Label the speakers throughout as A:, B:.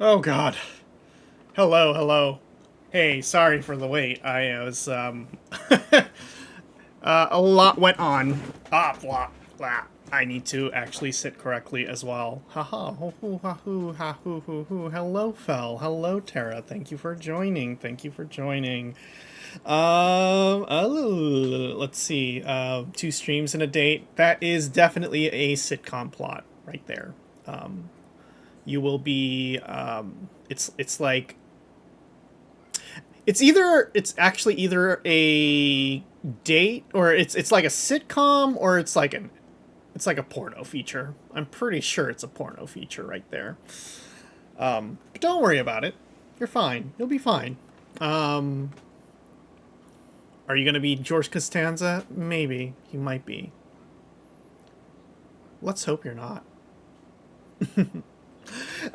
A: Oh God. Hello, hello. Hey, sorry for the wait. I was a lot went on. Blah blah. I need to actually sit correctly as well. Haha. Hoo hoo ha hoo ha hoo hoo hoo. Hello, Fel. Hello, Tara. Thank you for joining. Thank you for joining. Let's see. Two streams and a date. That is definitely a sitcom plot right there. You will be. It's like it's actually either a date or it's like a sitcom or it's like a porno feature. I'm pretty sure it's a porno feature right there. But don't worry about it. You're fine. You'll be fine. Um, are you gonna be George Costanza? Maybe you might be. Let's hope you're not.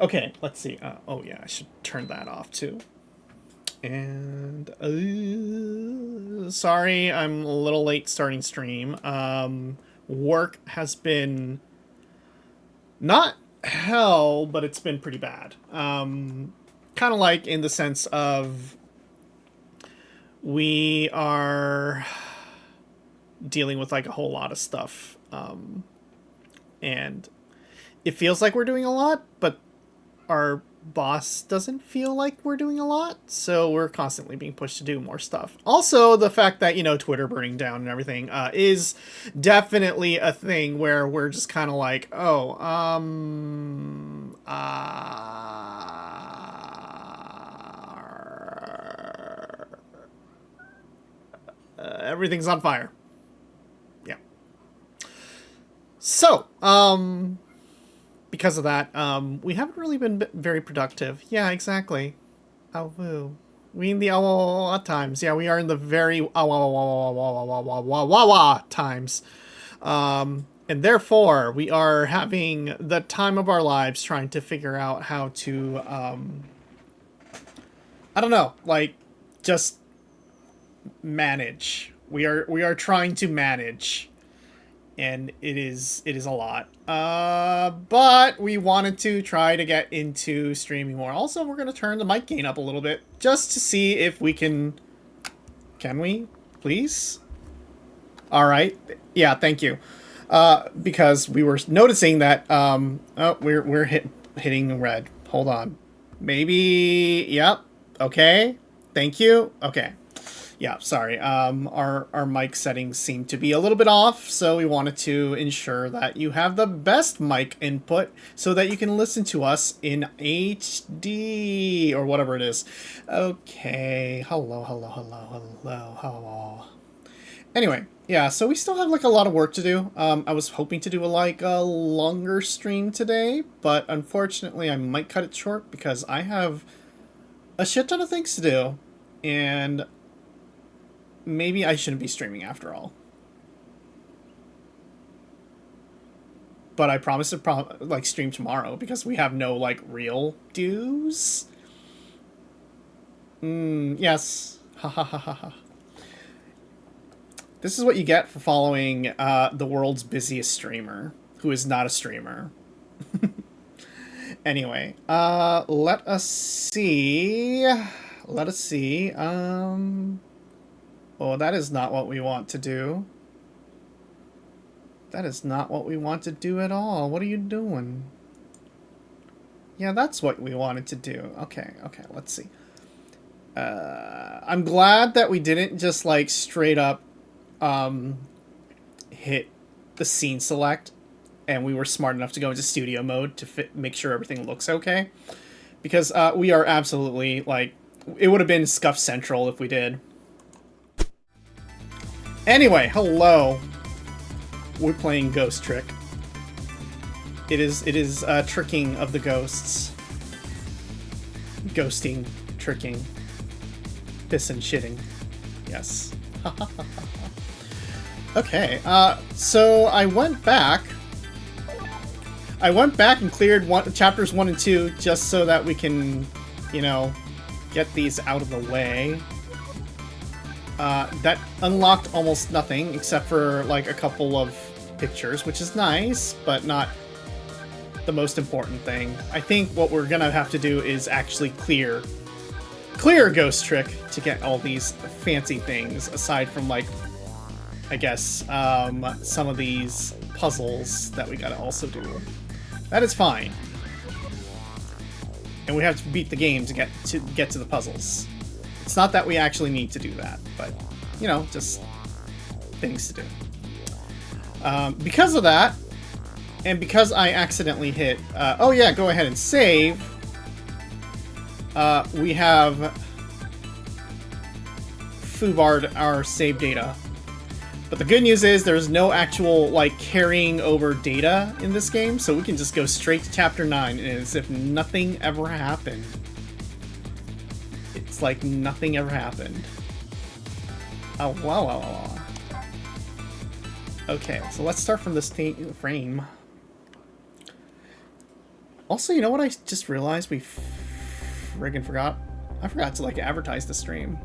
A: Okay, let's see. Oh yeah, I should turn that off too. And sorry, I'm a little late starting stream. Work has been not hell, but it's been pretty bad. Kind of like in the sense of we are dealing with like a whole lot of stuff, and it feels like we're doing a lot, but our boss doesn't feel like we're doing a lot, so we're constantly being pushed to do more stuff. Also, the fact that, Twitter burning down and everything is definitely a thing where we're just kind of like, oh, everything's on fire. Yeah. So, because of that, we haven't really been very productive. Yeah, exactly. Oh, woo. We in the times. Yeah, we are in the very times. And therefore, we are having the time of our lives trying to figure out how to, I don't know, like, just manage. We are trying to manage, and it is a lot. But we wanted to try to get into streaming more. Also, we're gonna turn the mic gain up a little bit just to see if we can. Can we, please? All right. Yeah. Thank you. Because we were noticing that. Oh, we're hitting red. Hold on. Maybe. Yep. Okay. Thank you. Okay. Yeah, sorry. Our mic settings seem to be a little bit off, so we wanted to ensure that you have the best mic input so that you can listen to us in HD or whatever it is. Okay. Hello, hello, hello, hello, hello. Anyway, yeah, so we still have like a lot of work to do. I was hoping to do a longer stream today, but unfortunately I might cut it short because I have a shit ton of things to do, and maybe I shouldn't be streaming after all. But I promise to stream tomorrow because we have no like real dues. Yes. Ha ha ha ha ha. This is what you get for following the world's busiest streamer, who is not a streamer. Anyway, let us see. Let us see. Oh, that is not what we want to do. That is not what we want to do at all. What are you doing? Yeah, that's what we wanted to do. Okay, let's see. I'm glad that we didn't just, like, straight up hit the scene select, and we were smart enough to go into studio mode to make sure everything looks okay. Because we are absolutely, like, it would have been Scuff Central if we did. Anyway, hello. We're playing Ghost Trick. It is tricking of the ghosts. Ghosting, tricking, piss and shitting. Yes. Okay, so I went back and cleared chapters 1 and 2 just so that we can, get these out of the way. That unlocked almost nothing except for like a couple of pictures, which is nice, but not the most important thing. I think what we're gonna have to do is actually clear Ghost Trick to get all these fancy things, aside from, like, I guess, some of these puzzles that we gotta also do. That is fine. And we have to beat the game to get to the puzzles. It's not that we actually need to do that, but, you know, just things to do. Because of that, and because I accidentally hit, oh yeah, go ahead and save, we have foobarred our save data. But the good news is there's no actual, like, carrying over data in this game, so we can just go straight to Chapter 9 as if nothing ever happened. It's like nothing ever happened. Oh, wow. Okay, so let's start from this frame. Also, you know what I just realized we friggin' forgot? I forgot to, like, advertise the stream.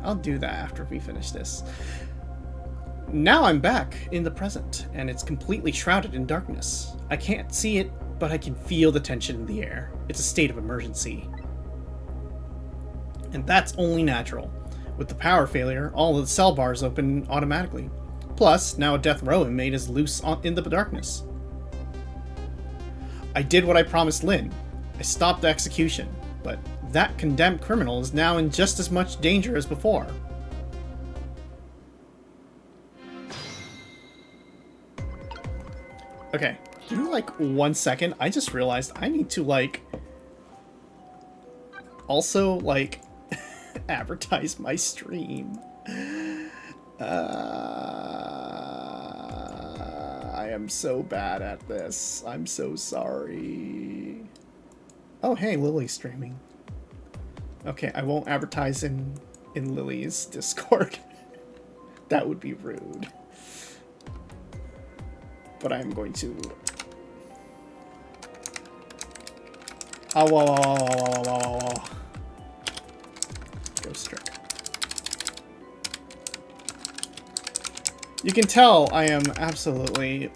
A: I'll do that after we finish this. Now I'm back in the present, and it's completely shrouded in darkness. I can't see it, but I can feel the tension in the air. It's a state of emergency. And that's only natural. With the power failure, all of the cell bars open automatically. Plus, now a death row inmate is loose in the darkness. I did what I promised Lynn. I stopped the execution, but that condemned criminal is now in just as much danger as before. Okay, give me like 1 second. I just realized I need to, like, also, like, advertise my stream. I am so bad at this. I'm so sorry. Oh, hey, Lily's streaming. Okay, I won't advertise in Lily's Discord. That would be rude. But I'm going to... Oh, whoa. Ghost Trick. You can tell I am absolutely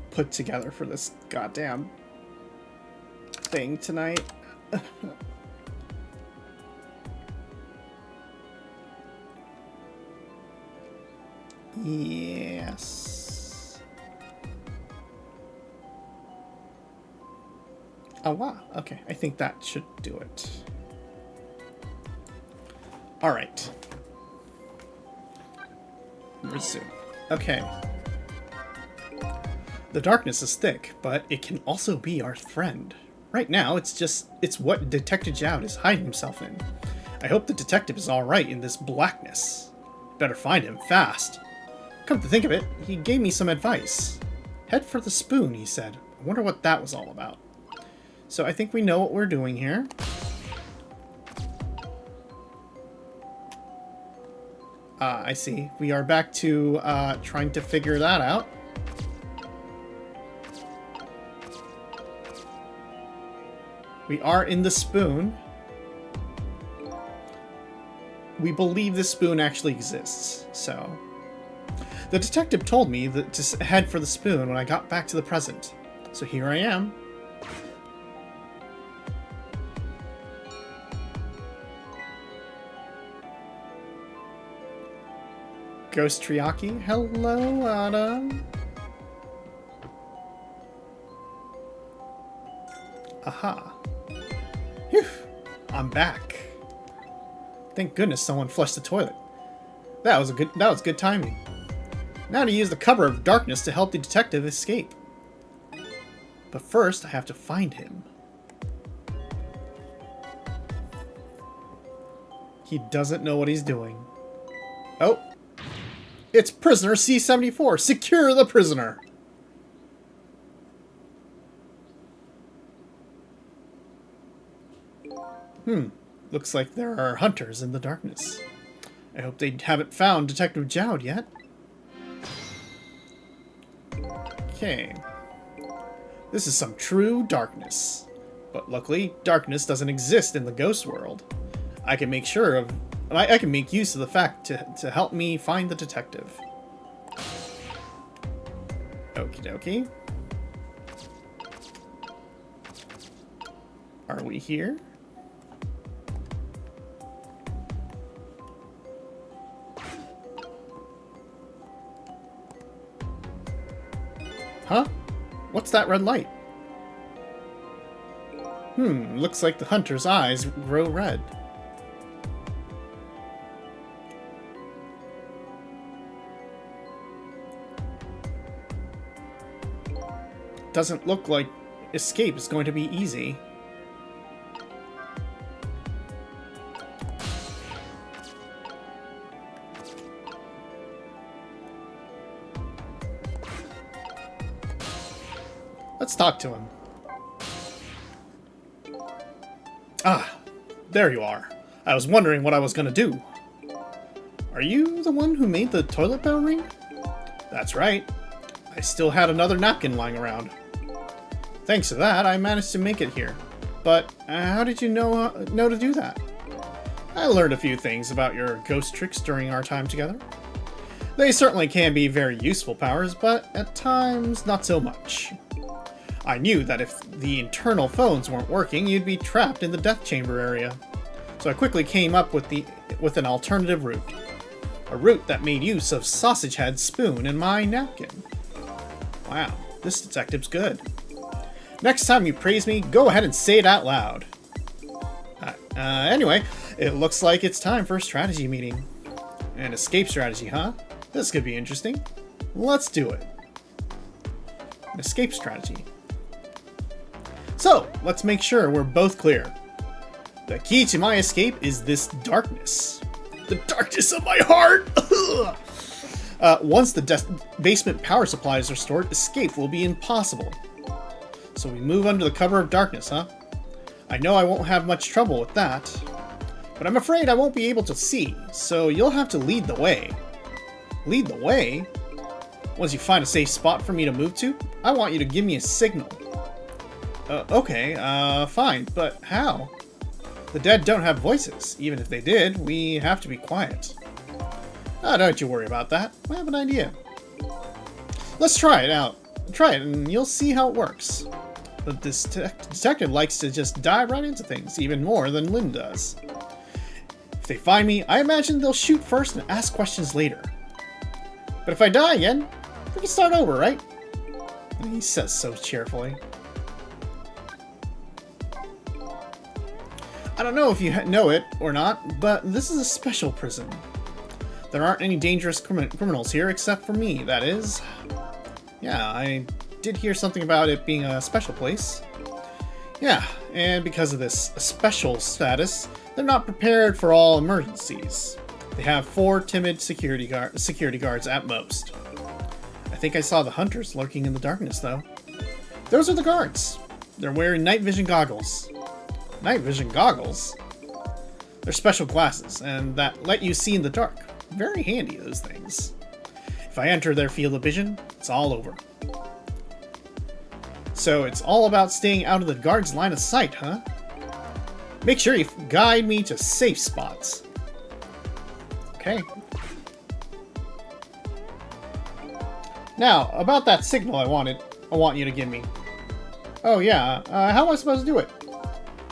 A: put together for this goddamn thing tonight. Yes. Oh, wow. Okay, I think that should do it. Alright. Resume. Okay. The darkness is thick, but it can also be our friend. Right now, it's what Detective Jowd is hiding himself in. I hope the detective is alright in this blackness. Better find him fast. Come to think of it, he gave me some advice. Head for the spoon, he said. I wonder what that was all about. So I think we know what we're doing here. I see. We are back to trying to figure that out. We are in the spoon. We believe the spoon actually exists, so... The detective told me that to head for the spoon when I got back to the present. So here I am. Ghost Triaki, hello, Adam. Aha. Phew, I'm back. Thank goodness someone flushed the toilet. That was good timing. Now to use the cover of darkness to help the detective escape. But first, I have to find him. He doesn't know what he's doing. Oh! It's prisoner C-74! Secure the prisoner! Looks like there are hunters in the darkness. I hope they haven't found Detective Jowd yet. Okay. This is some true darkness. But luckily, darkness doesn't exist in the ghost world. I can make use of the fact to help me find the detective. Okie dokie. Are we here? Huh? What's that red light? Looks like the hunter's eyes grow red. Doesn't look like escape is going to be easy. Let's talk to him. Ah, there you are. I was wondering what I was gonna do. Are you the one who made the toilet bell ring? That's right. I still had another napkin lying around. Thanks to that, I managed to make it here. But how did you know to do that? I learned a few things about your ghost tricks during our time together. They certainly can be very useful powers, but at times not so much. I knew that if the internal phones weren't working, you'd be trapped in the death chamber area. So I quickly came up with an alternative route. A route that made use of Sausage Head's spoon and my napkin. Wow, this detective's good. Next time you praise me, go ahead and say it out loud. Anyway, it looks like it's time for a strategy meeting. An escape strategy, huh? This could be interesting. Let's do it. An escape strategy. So, let's make sure we're both clear. The key to my escape is this darkness. The darkness of my heart! Once the basement power supply is restored, escape will be impossible. So we move under the cover of darkness, huh? I know I won't have much trouble with that. But I'm afraid I won't be able to see, so you'll have to lead the way. Lead the way? Once you find a safe spot for me to move to, I want you to give me a signal. Okay, fine, but how? The dead don't have voices. Even if they did, we have to be quiet. Don't you worry about that. I have an idea. Let's try it out. Try it and you'll see how it works. But this detective likes to just dive right into things, even more than Lynn does. If they find me, I imagine they'll shoot first and ask questions later. But if I die again, we can start over, right? He says so cheerfully. I don't know if you know it or not, but this is a special prison. There aren't any dangerous criminals here except for me, that is. Yeah, I did hear something about it being a special place. Yeah, and because of this special status, they're not prepared for all emergencies. They have 4 timid security guards at most. I think I saw the hunters lurking in the darkness, though. Those are the guards. They're wearing night vision goggles. Night vision goggles? They're special glasses, and that let you see in the dark. Very handy, those things. If I enter their field of vision, it's all over. So it's all about staying out of the guard's line of sight, huh? Make sure you guide me to safe spots. Okay. Now, about that signal I want you to give me. Oh yeah, how am I supposed to do it?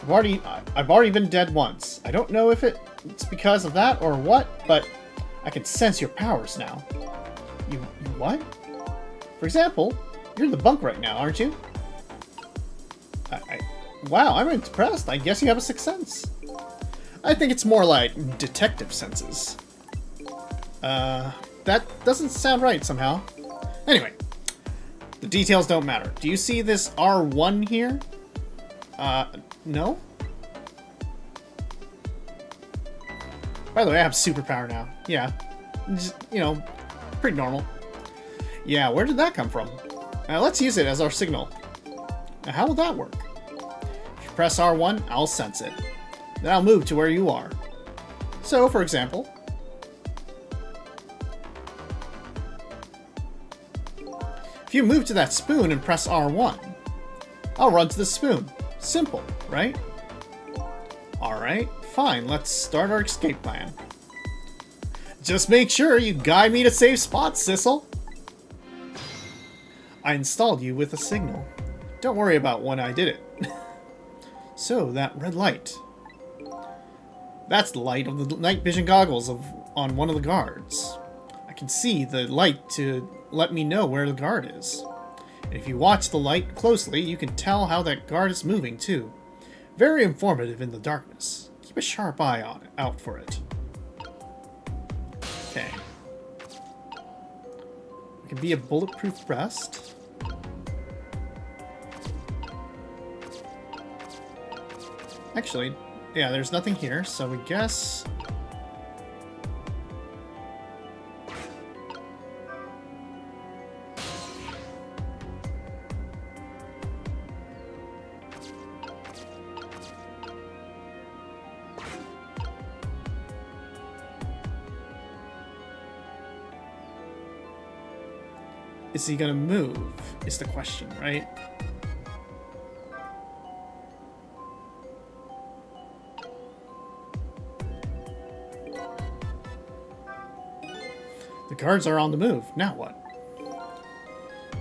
A: I've already been dead once. I don't know if it's because of that or what, but I can sense your powers now. You what? For example, you're in the bunk right now, aren't you? Wow, I'm impressed. I guess you have a sixth sense. I think it's more like detective senses. That doesn't sound right somehow. Anyway, the details don't matter. Do you see this R1 here? No? By the way, I have superpower now. Yeah. Just, pretty normal. Yeah, where did that come from? Let's use it as our signal. Now, how will that work? If you press R1, I'll sense it. Then I'll move to where you are. So, for example... if you move to that spoon and press R1, I'll run to the spoon. Simple, right? Alright, fine, let's start our escape plan. Just make sure you guide me to safe spots, Sissel. I installed you with a signal. Don't worry about when I did it. So, that red light. That's the light of the night vision goggles on one of the guards. I can see the light to let me know where the guard is. And if you watch the light closely, you can tell how that guard is moving too. Very informative in the darkness. Keep a sharp eye on it, out for it. Okay. It can be a bulletproof vest. Actually, yeah, there's nothing here, so we guess... Is he gonna move, is the question, right? The guards are on the move. Now what?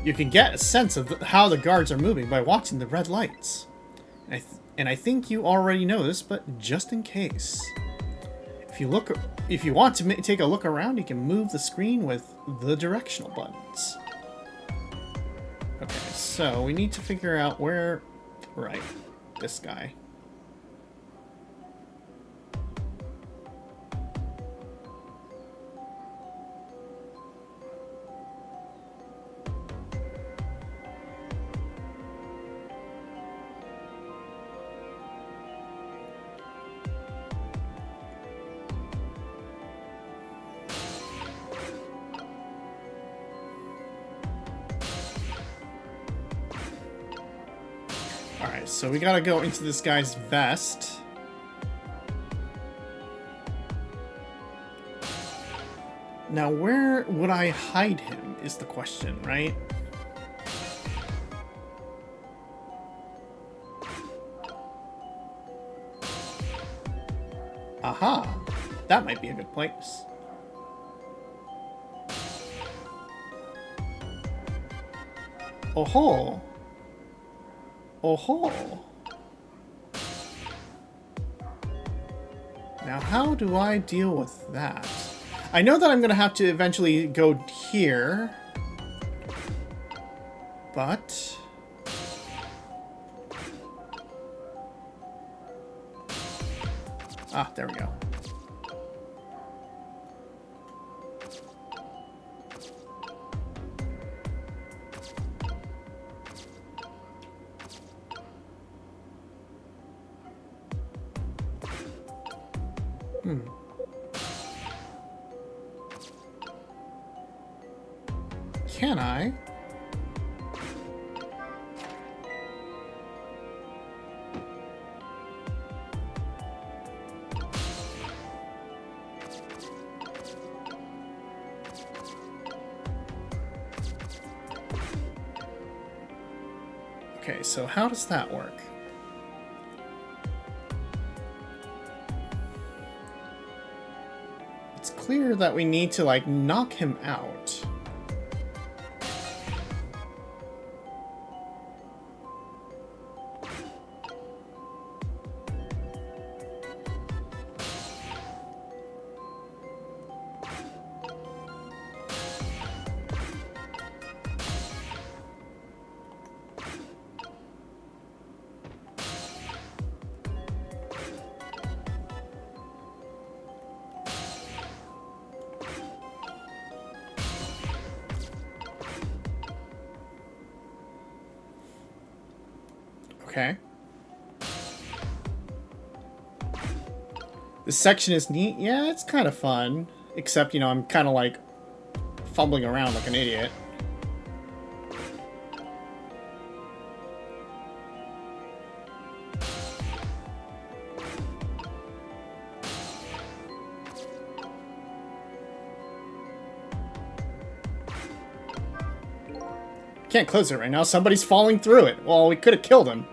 A: You can get a sense of how the guards are moving by watching the red lights. And I think you already know this, but just in case. If you want to take a look around, you can move the screen with the directional buttons. Okay, so we need to figure out where... Right, this guy. Alright, so we gotta go into this guy's vest. Now, where would I hide him is the question, right? Aha! That might be a good place. Oh-ho! Oh-ho! Now, how do I deal with that? I know that I'm going to have to eventually go here. But... Ah, there we go. Can I? Okay, so how does that work? It's clear that we need to, like, knock him out. Okay. This section is neat. Yeah, it's kind of fun. Except, you know, I'm kind of like fumbling around like an idiot. Can't close it right now. Somebody's falling through it. Well, we could have killed him.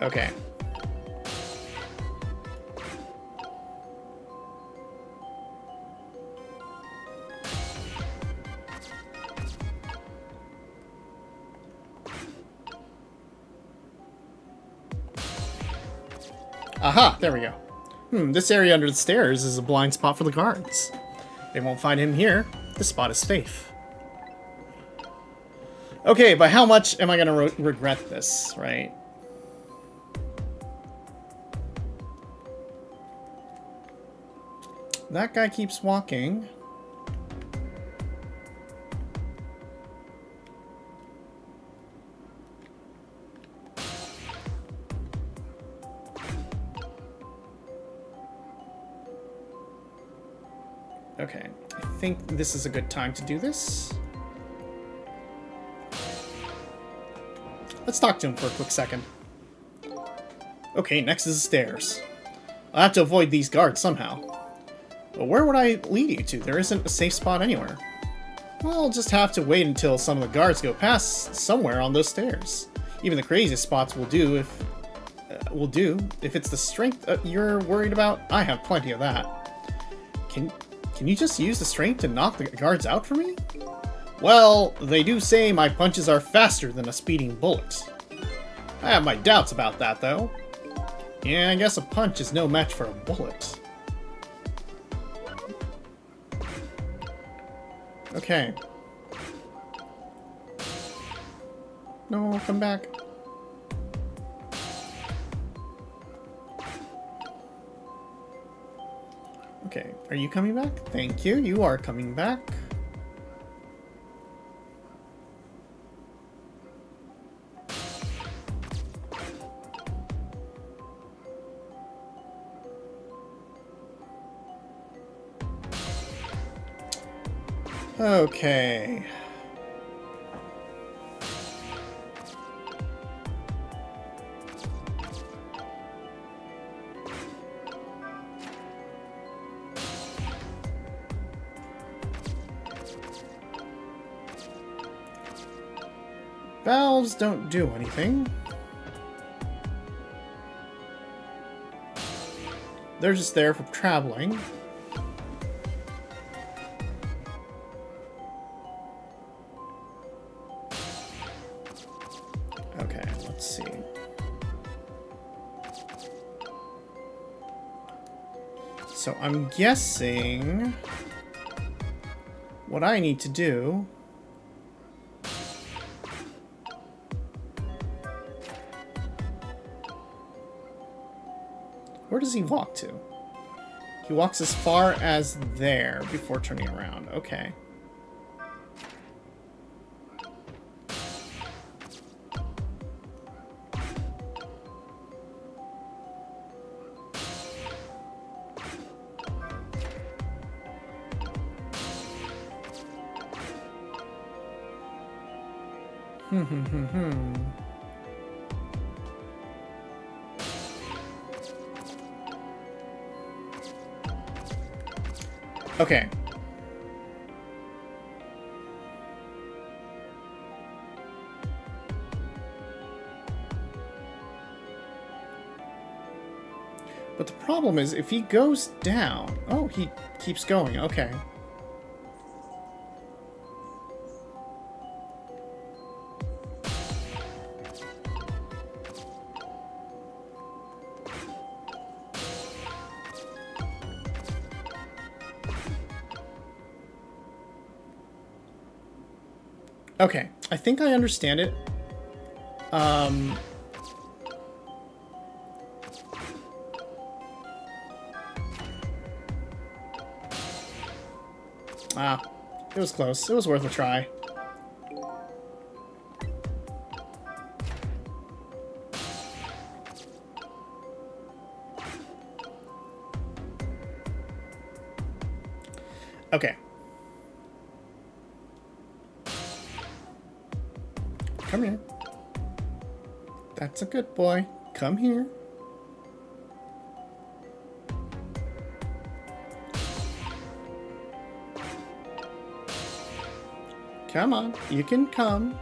A: Okay. Aha, there we go. This area under the stairs is a blind spot for the guards. They won't find him here. This spot is safe. Okay, but how much am I going to regret this, right? That guy keeps walking. Okay, I think this is a good time to do this. Let's talk to him for a quick second. Okay, next is the stairs. I'll have to avoid these guards somehow. But where would I lead you to? There isn't a safe spot anywhere. Well, I'll just have to wait until some of the guards go past somewhere on those stairs. Even the craziest spots will do if it's the strength you're worried about. I have plenty of that. Can you just use the strength to knock the guards out for me? Well, they do say my punches are faster than a speeding bullet. I have my doubts about that, though. Yeah, I guess a punch is no match for a bullet. Okay. No, come back. Okay, are you coming back? Thank you, you are coming back. Okay. Valves don't do anything. They're just there for traveling. Okay, let's see. So I'm guessing what I need to do where does he walk to? He walks as far as there before turning around. Okay. Okay. But the problem is, if he goes down... Oh, he keeps going. Okay. Okay, I think I understand it. It was close. It was worth a try. Okay. Come here. That's a good boy. Come here. Come on, you can come.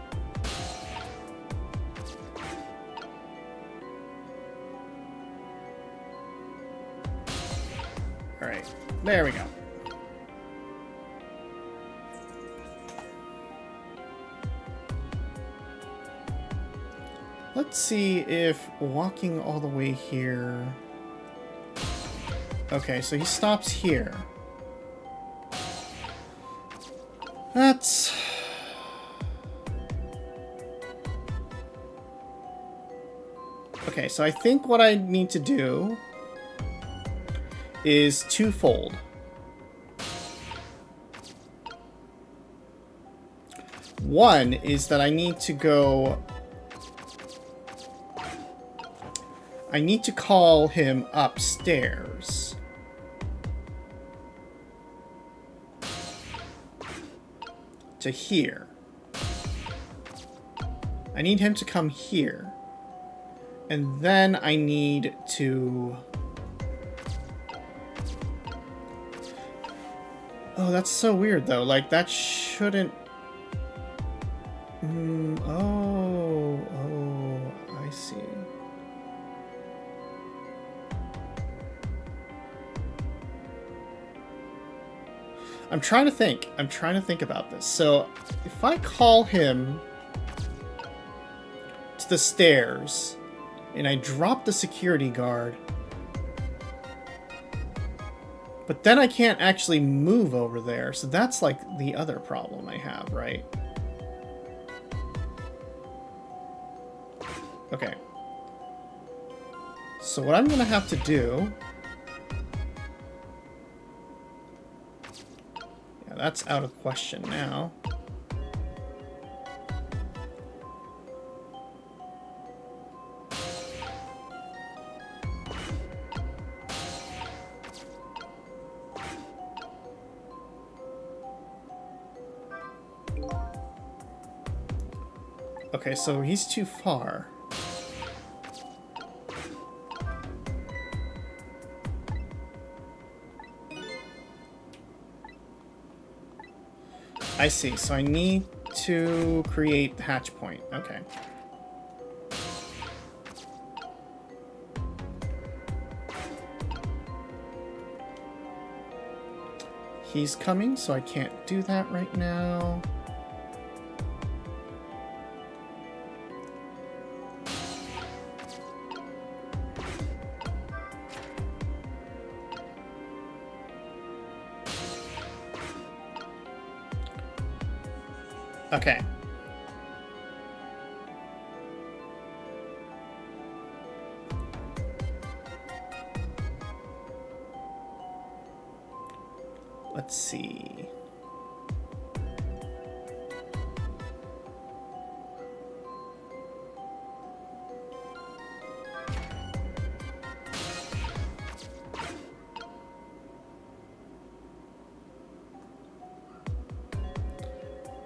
A: All right, there we go. Let's see if walking all the way here Okay, so he stops here. That's... Okay, so I think what I need to do is twofold. One is that I need to go... I need to call him upstairs. To here. I need him to come here. And then I need to... Oh, that's so weird, though. Like, that shouldn't... Oh, I see. I'm trying to think. I'm trying to think about this. So, if I call him to the stairs, and I drop the security guard, but then I can't actually move over there, so that's like the other problem I have, right? Okay. So what I'm gonna have to do... Yeah, that's out of question now. Okay, so he's too far. I see, so I need to create the hatch point. Okay. He's coming, so I can't do that right now. Okay. Let's see.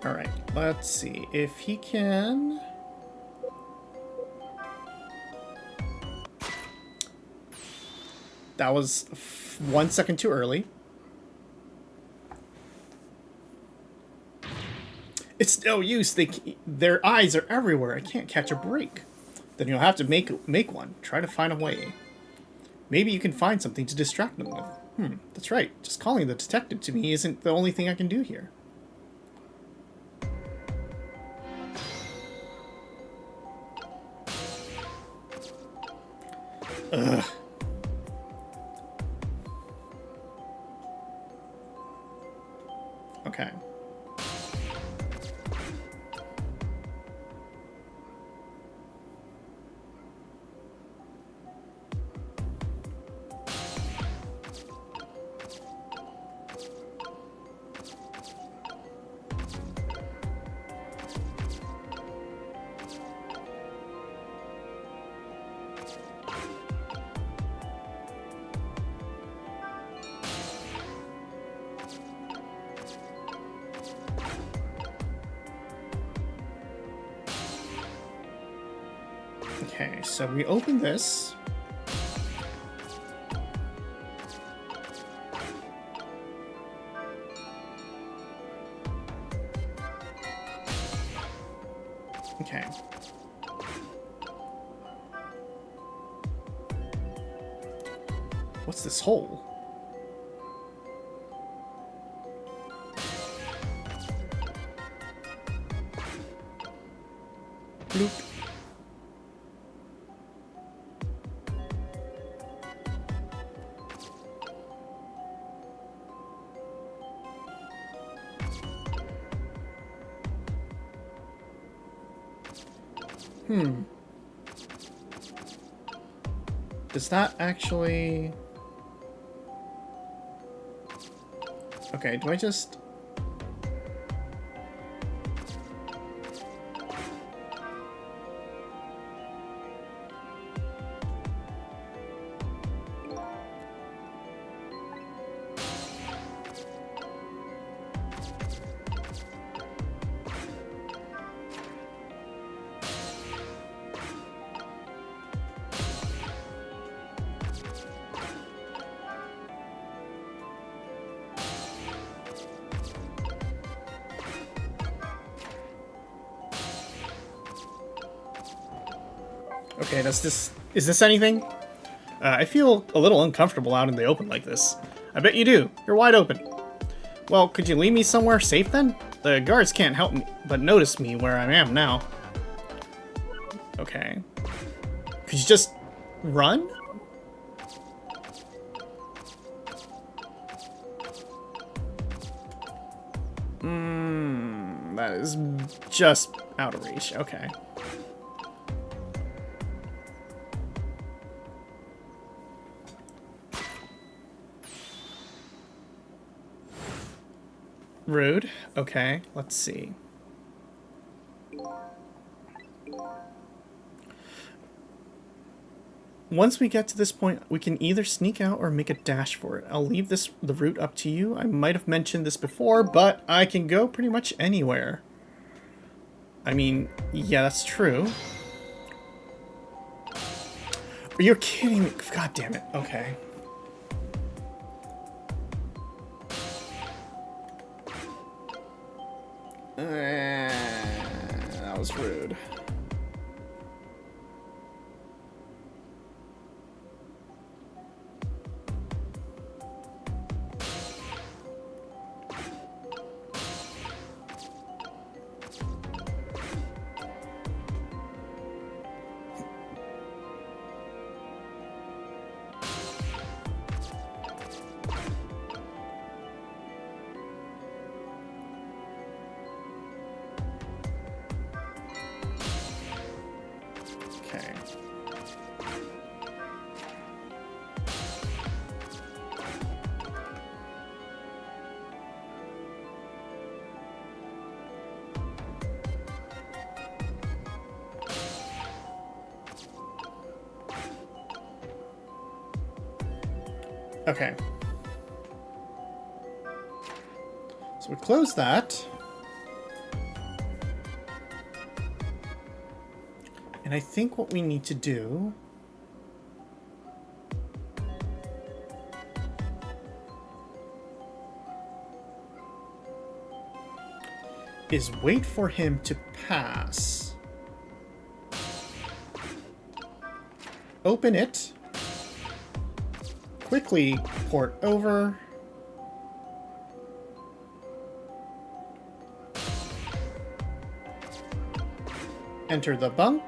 A: All right, let's see if he can... That was 1 second too early. It's no use. Their eyes are everywhere. I can't catch a break. Then you'll have to make one. Try to find a way. Maybe you can find something to distract them with. That's right. Just calling the detective to me isn't the only thing I can do here. Ugh. Okay. Okay, so we open this. Okay. What's this hole? Bloop. Does that actually... Okay, do I just... Okay, is this anything? I feel a little uncomfortable out in the open like this. I bet you do. You're wide open. Well, could you lead me somewhere safe then? The guards can't help me, but notice me where I am now. Okay. Could you just run? That is just out of reach. Okay. Rude. Okay, let's see. Once we get to this point, we can either sneak out or make a dash for it. I'll leave the route up to you. I might have mentioned this before, but I can go pretty much anywhere. I mean, yeah, that's true. Are you kidding me? God damn it. Okay. That was rude. Okay. Okay. So we close that. And I think what we need to do is wait for him to pass. Open it. Quickly port over. Enter the bunk.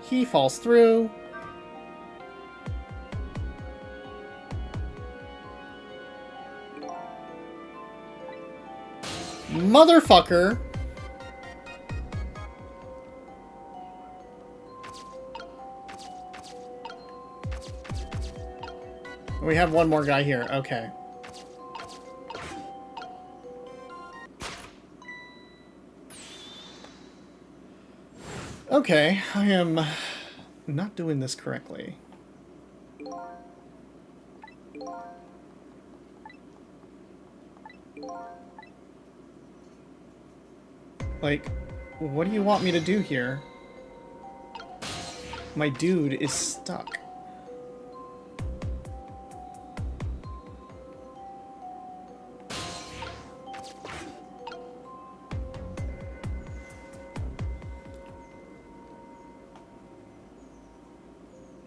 A: He falls through. Motherfucker. We have one more guy here. Okay. Okay, I am not doing this correctly. Like, what do you want me to do here? My dude is stuck.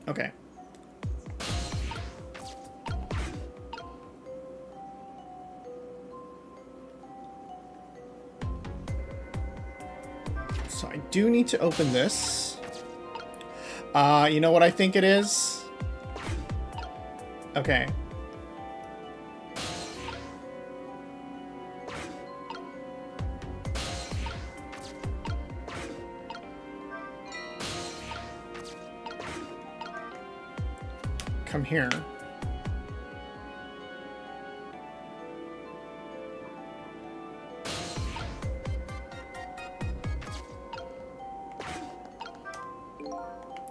A: Okay. So I do need to open this. You know what I think it is? Okay. Come here.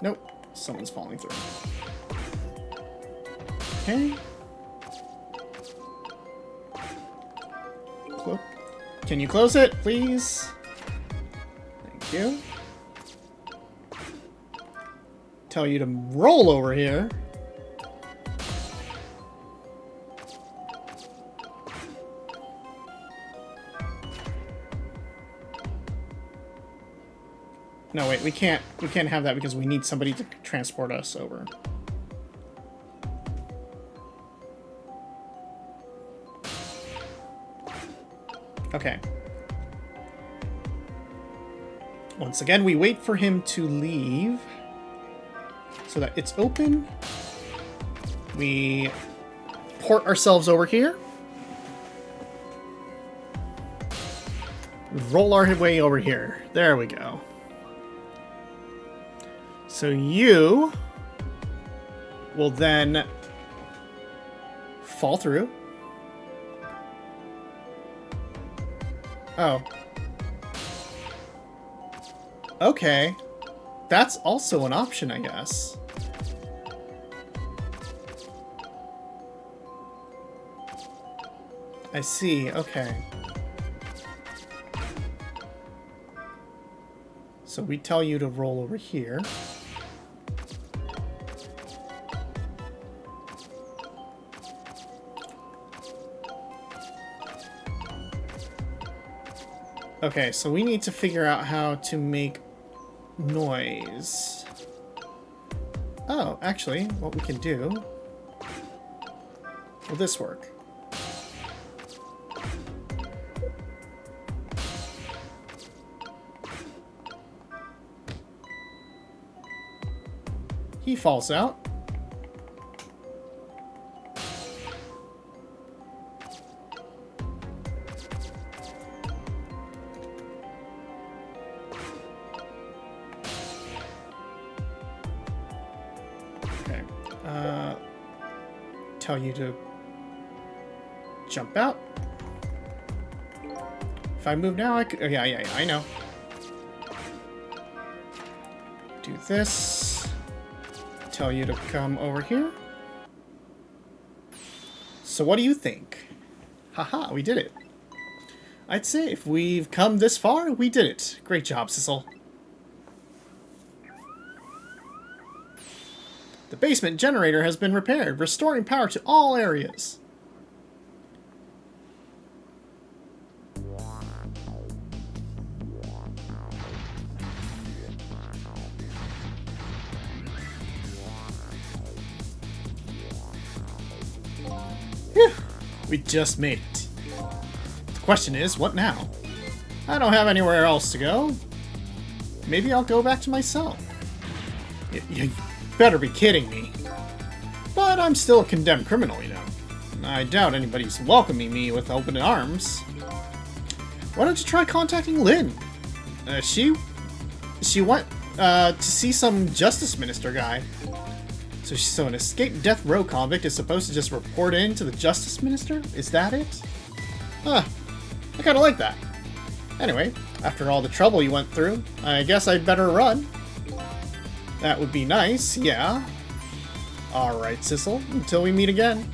A: Nope. Someone's falling through. Okay. Can you close it, please? Thank you. Tell you to roll over here. No, wait, we can't have that because we need somebody to transport us over. Okay. Once again, we wait for him to leave so that it's open. We port ourselves over here. Roll our way over here. There we go. So you will then fall through. Oh. Okay. That's also an option, I guess. I see. Okay. So we tell you to roll over here. Okay, so we need to figure out how to make noise. Oh, actually, what we can do... Will this work? He falls out. Tell you to jump out. If I move now, I could... Oh, yeah, I know. Do this. Tell you to come over here. So what do you think? Haha, we did it. I'd say if we've come this far, we did it. Great job, Sissel. The basement generator has been repaired, restoring power to all areas. Phew, we just made it. The question is, what now? I don't have anywhere else to go. Maybe I'll go back to my cell. You better be kidding me. But I'm still a condemned criminal, you know. I doubt anybody's welcoming me with open arms. Why don't you try contacting Lynn? She went to see some justice minister guy. So an escaped death row convict is supposed to just report in to the justice minister? Is that it? Huh. I kinda like that. Anyway, after all the trouble you went through, I guess I'd better run. That would be nice, yeah. Alright, Sissel, until we meet again.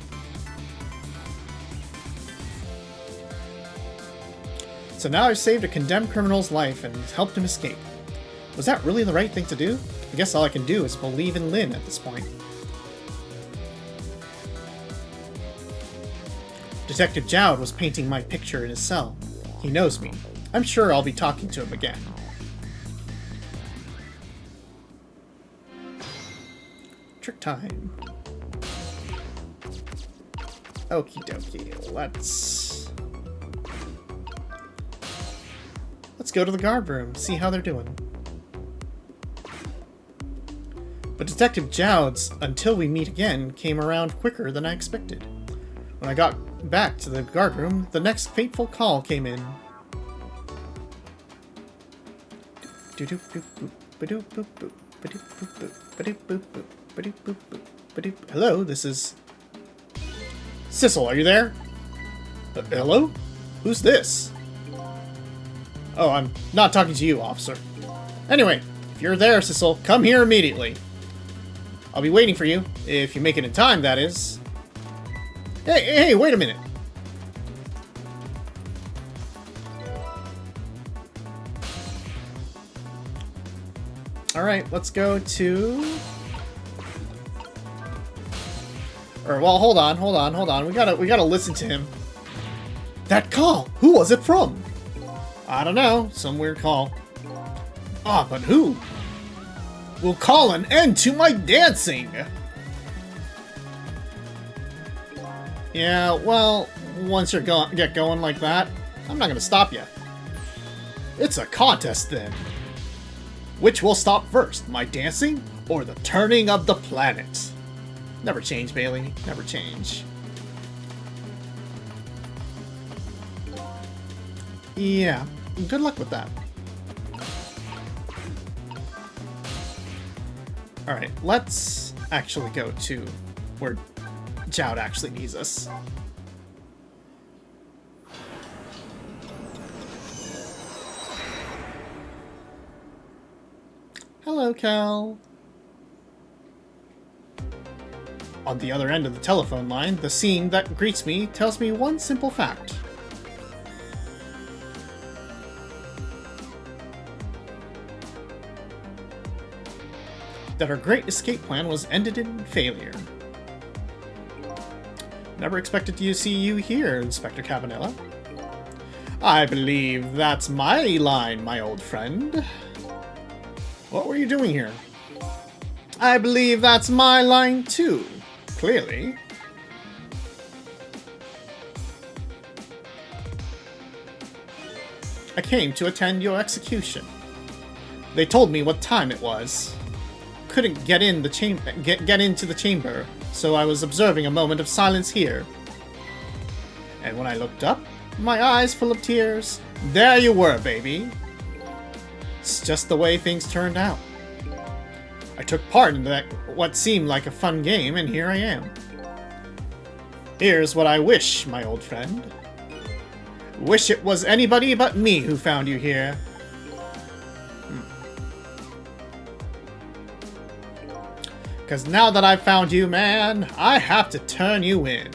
A: So now I've saved a condemned criminal's life and helped him escape. Was that really the right thing to do? I guess all I can do is believe in Lynn at this point. Detective Jowd was painting my picture in his cell. He knows me. I'm sure I'll be talking to him again. Trick time. Okie dokie. Let's go to the guard room, see how they're doing. But Detective Jowd's "Until We Meet Again" came around quicker than I expected. When I got back to the guard room, the next fateful call came in. Hello, this is... Sissel, are you there? Hello? Who's this? Oh, I'm not talking to you, officer. Anyway, if you're there, Sissel, come here immediately. I'll be waiting for you, if you make it in time, that is. Hey, wait a minute. Alright, let's go to... Or, well, hold on. We gotta listen to him. That call! Who was it from? I don't know. Some weird call. Ah, but who? Will call an end to my dancing! Yeah, well, once you get going like that, I'm not gonna stop you. It's a contest, then. Which will stop first, my dancing or the turning of the planet? Never change, Bailey. Never change. Yeah, good luck with that. Alright, let's actually go to where Jowd actually needs us. Hello, Cal. On the other end of the telephone line, the scene that greets me tells me one simple fact. That our great escape plan was ended in failure. Never expected to see you here, Inspector Cabanela. I believe that's my line, my old friend. What were you doing here? I believe that's my line too, clearly. I came to attend your execution. They told me what time it was. Couldn't get in the get into the chamber, so I was observing a moment of silence here. And when I looked up, my eyes full of tears, there you were, baby. It's just the way things turned out. I took part in that what seemed like a fun game, and here I am. Here's what I wish, my old friend. Wish it was anybody but me who found you here. Because now that I've found you, man, I have to turn you in.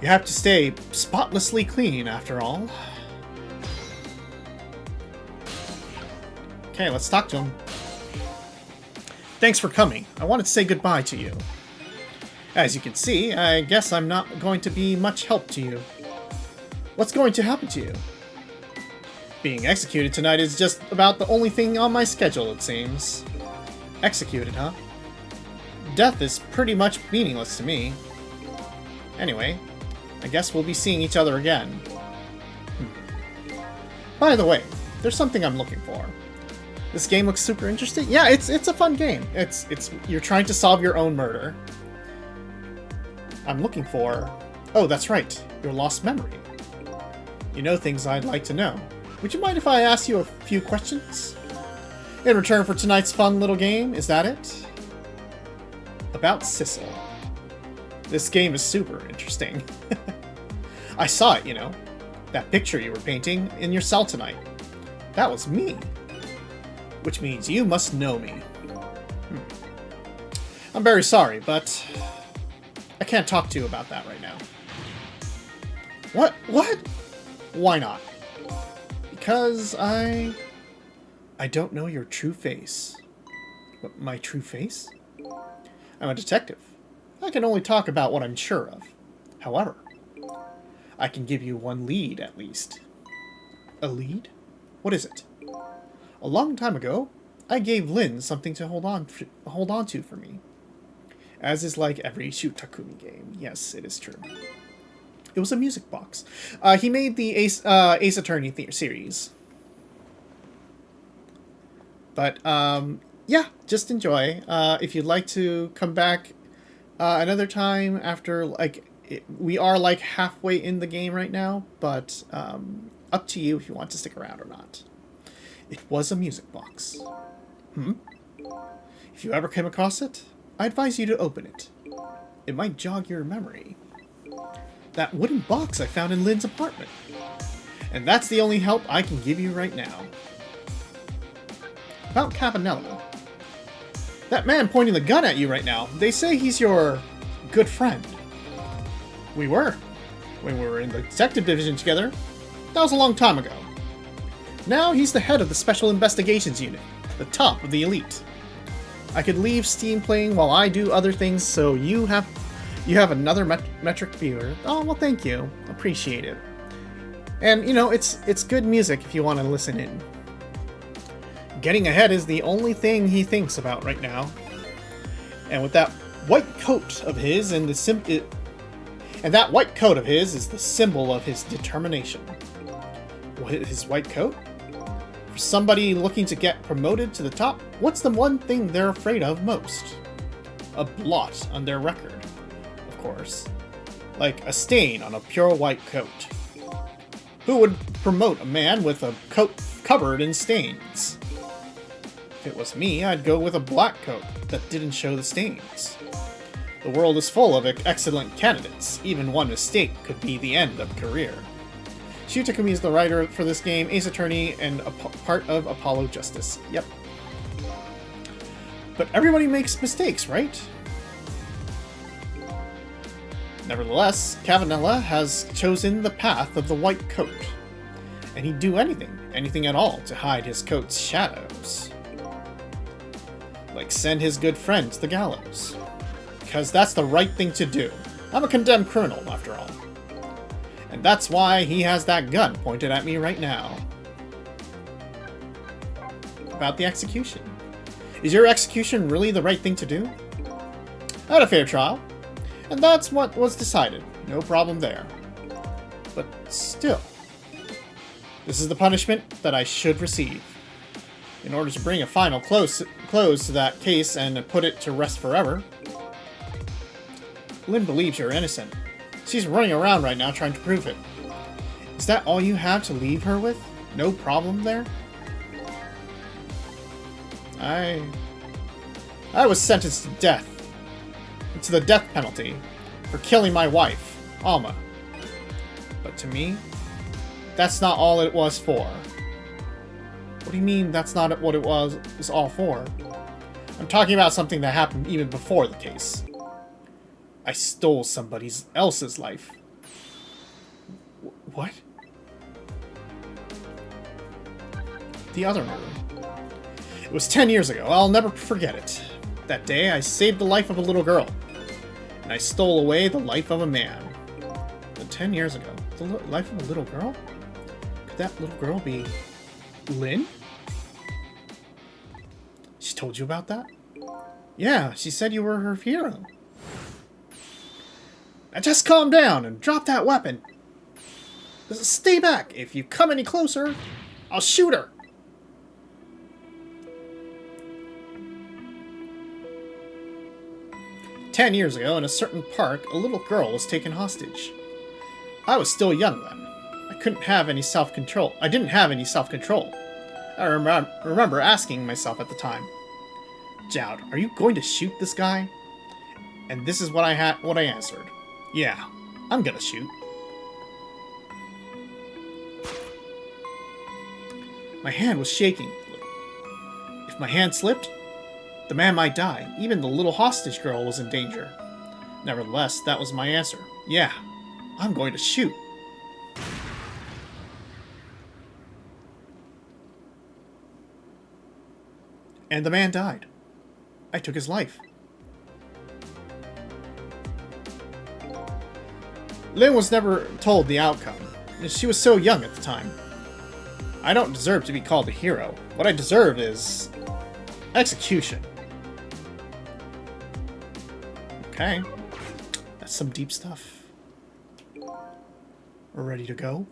A: You have to stay spotlessly clean, after all. Okay, let's talk to him. Thanks for coming. I wanted to say goodbye to you. As you can see, I guess I'm not going to be much help to you. What's going to happen to you? Being executed tonight is just about the only thing on my schedule, it seems. Executed, huh? Death is pretty much meaningless to me. Anyway, I guess we'll be seeing each other again. By the way, there's something I'm looking for. This game looks super interesting. Yeah, it's a fun game. It's you're trying to solve your own murder. I'm looking for... Oh, that's right. Your lost memory. You know things I'd like to know. Would you mind if I ask you a few questions? In return for tonight's fun little game, is that it? About Sissel. This game is super interesting. I saw it, you know. That picture you were painting in your cell tonight. That was me. Which means you must know me. I'm very sorry, but I can't talk to you about that right now. What? What? Why not? Because I don't know your true face. What, my true face? I'm a detective. I can only talk about what I'm sure of. However, I can give you one lead, at least. A lead? What is it? A long time ago, I gave Lin something to hold on to for me. As is like every Shoot Takumi game. Yes, it is true. It was a music box. He made the Ace Attorney series. But, yeah, just enjoy. If you'd like to come back another time after, like, we are like halfway in the game right now, but up to you if you want to stick around or not. It was a music box. Hmm? If you ever came across it, I advise you to open it. It might jog your memory. That wooden box I found in Lynn's apartment. And that's the only help I can give you right now. About Cavanella. That man pointing the gun at you right now, they say he's your good friend. We were. When we were in the detective division together. That was a long time ago. Now he's the head of the Special Investigations Unit, the top of the elite. I could leave Steam playing while I do other things, so you have another metric viewer. Oh, well, thank you. Appreciate it. And, you know, it's good music if you want to listen in. Getting ahead is the only thing he thinks about right now. And with that white coat of his and that white coat of his is the symbol of his determination. His white coat? For somebody looking to get promoted to the top, what's the one thing they're afraid of most? A blot on their record, of course. Like a stain on a pure white coat. Who would promote a man with a coat covered in stains? If it was me, I'd go with a black coat that didn't show the stains. The world is full of excellent candidates. Even one mistake could be the end of a career. Shu Takumi is the writer for this game, Ace Attorney, and a part of Apollo Justice. Yep. But everybody makes mistakes, right? Nevertheless, Cavanella has chosen the path of the white coat. And he'd do anything at all, to hide his coat's shadows. Like send his good friend to the gallows. Because that's the right thing to do. I'm a condemned criminal, after all. And that's why he has that gun pointed at me right now. About the execution. Is your execution really the right thing to do? I had a fair trial. And that's what was decided. No problem there. But still. This is the punishment that I should receive. In order to bring a final close to that case and put it to rest forever. Lynn believes you're innocent. She's running around right now trying to prove it. Is that all you have to leave her with? No problem there? I was sentenced to death. To the death penalty. For killing my wife, Alma. But to me, that's not all it was for. What do you mean that's not what it was all for? I'm talking about something that happened even before the case. I stole somebody else's life. What? The other murder. It was 10 years ago. I'll never forget it. That day, I saved the life of a little girl. And I stole away the life of a man. But 10 years ago, the life of a little girl? Could that little girl be Lynn? She told you about that? Yeah, she said you were her hero. Now just calm down and drop that weapon. Stay back. If you come any closer, I'll shoot her. "10 years ago, in a certain park, a little girl was taken hostage. I was still young then. I didn't have any self-control. I remember asking myself at the time, Jowd, are you going to shoot this guy? And this is what I answered. Yeah, I'm gonna shoot. My hand was shaking. If my hand slipped, the man might die. Even the little hostage girl was in danger. Nevertheless, that was my answer. Yeah, I'm going to shoot. And the man died. I took his life. Lynn was never told the outcome. She was so young at the time. I don't deserve to be called a hero. What I deserve is execution. Okay. That's some deep stuff. We're ready to go?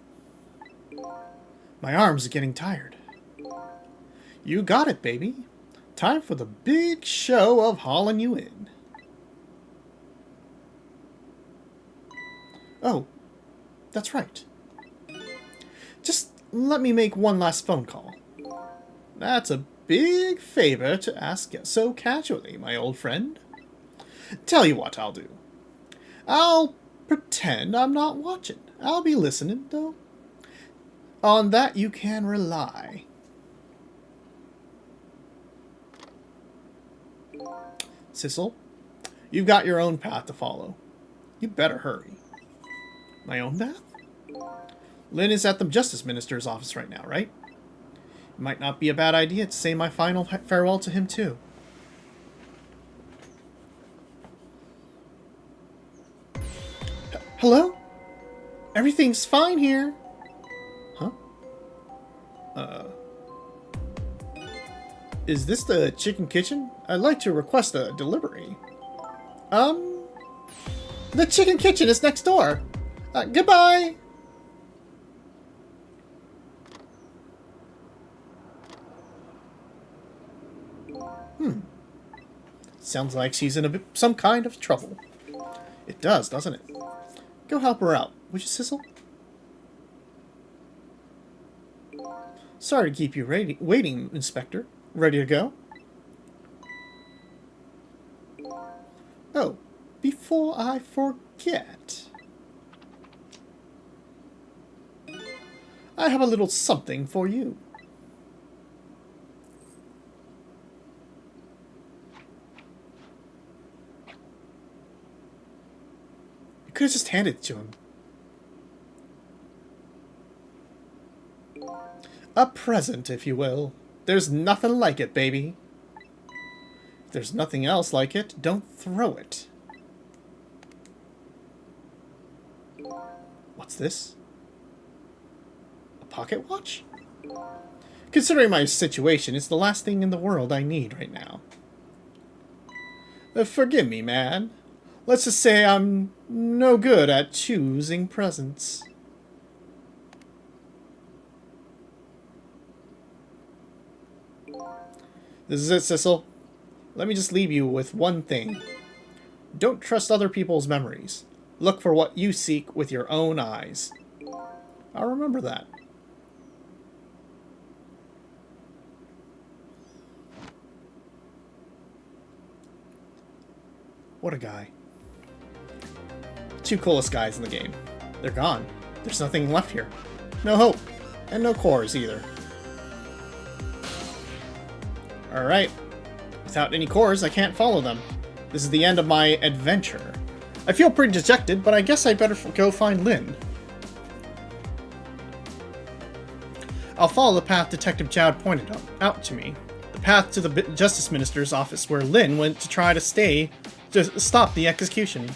A: My arms are getting tired. You got it, baby. Time for the big show of hauling you in. Oh, that's right. Just let me make one last phone call. That's a big favor to ask so casually, my old friend. Tell you what I'll do. I'll pretend I'm not watching. I'll be listening, though. On that you can rely. Sissel, you've got your own path to follow. You better hurry. My own path? Lynn is at the Justice Minister's office right now, right? It might not be a bad idea to say my final farewell to him, too. Hello? Everything's fine here. Huh? Is this the Chicken Kitchen? I'd like to request a delivery. The Chicken Kitchen is next door. Goodbye. Sounds like she's in some kind of trouble. It does, doesn't it? Go help her out, would you, Sissel? Sorry to keep you waiting, Inspector. Ready to go? Oh, before I forget, I have a little something for you. You could have just handed it to him. A present, if you will. There's nothing like it, baby. If there's nothing else like it, don't throw it. What's this? A pocket watch? Considering my situation, it's the last thing in the world I need right now. Forgive me, man. Let's just say I'm no good at choosing presents. This is it, Sissel. Let me just leave you with one thing. Don't trust other people's memories. Look for what you seek with your own eyes. I'll remember that. What a guy. Two coolest guys in the game. They're gone. There's nothing left here. No hope. And no cores either. Alright. Without any cores, I can't follow them. This is the end of my adventure. I feel pretty dejected, but I guess I better go find Lynn. I'll follow the path Detective Jowd pointed out to me. The path to the Justice Minister's office where Lynn went to try to stop the execution.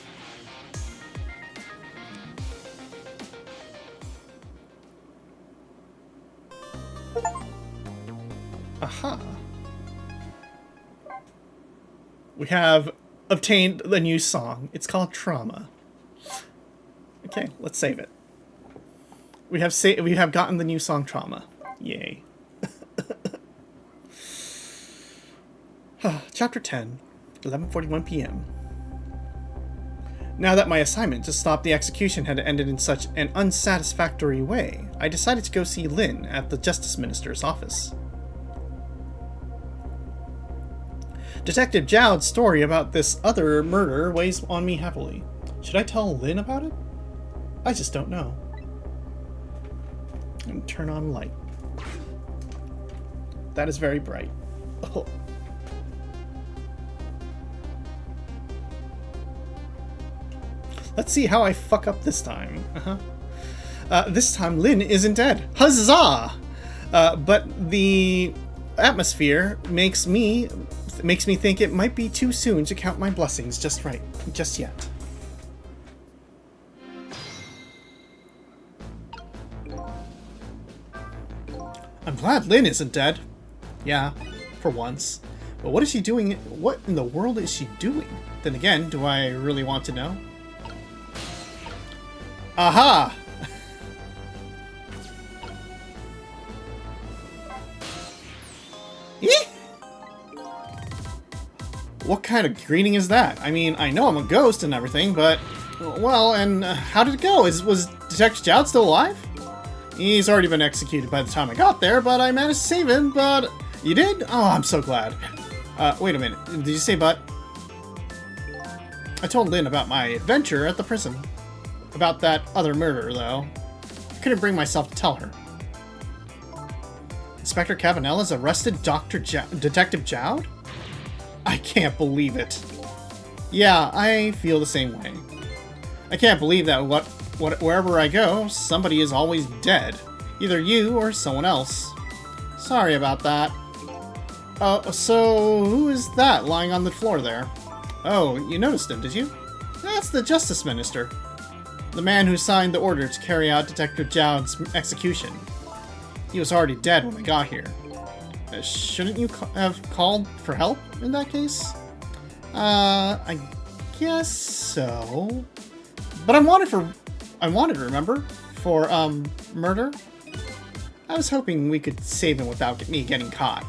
A: Aha. We have obtained the new song. It's called Trauma. Okay, let's save it. We have gotten the new song Trauma. Yay. Chapter 10, 11:41 p.m. Now that my assignment to stop the execution had ended in such an unsatisfactory way, I decided to go see Lynn at the Justice Minister's office. Detective Jowd's story about this other murder weighs on me heavily. Should I tell Lynn about it? I just don't know. And turn on light. That is very bright. Oh. Let's see how I fuck up this time. This time Lynn isn't dead. Huzzah! But the atmosphere makes me think it might be too soon to count my blessings just yet. I'm glad Lynn isn't dead. Yeah, for once. But what is she doing? What in the world is she doing? Then again, do I really want to know? Aha! What kind of greeting is that? I mean, I know I'm a ghost and everything, but... Well, and how did it go? Was Detective Jowd still alive? He's already been executed by the time I got there, but I managed to save him, but... You did? Oh, I'm so glad. Wait a minute. Did you say but? I told Lynn about my adventure at the prison. About that other murder, though. I couldn't bring myself to tell her. Inspector Cavanella's arrested Detective Jowd? I can't believe it. Yeah, I feel the same way. I can't believe that wherever I go, somebody is always dead. Either you or someone else. Sorry about that. So who is that lying on the floor there? Oh, you noticed him, did you? That's the Justice Minister. The man who signed the order to carry out Detective Jowd's execution. He was already dead when I got here. Shouldn't you have called for help in that case? I guess so. But I'm wanted, remember? For, murder? I was hoping we could save him without me getting caught.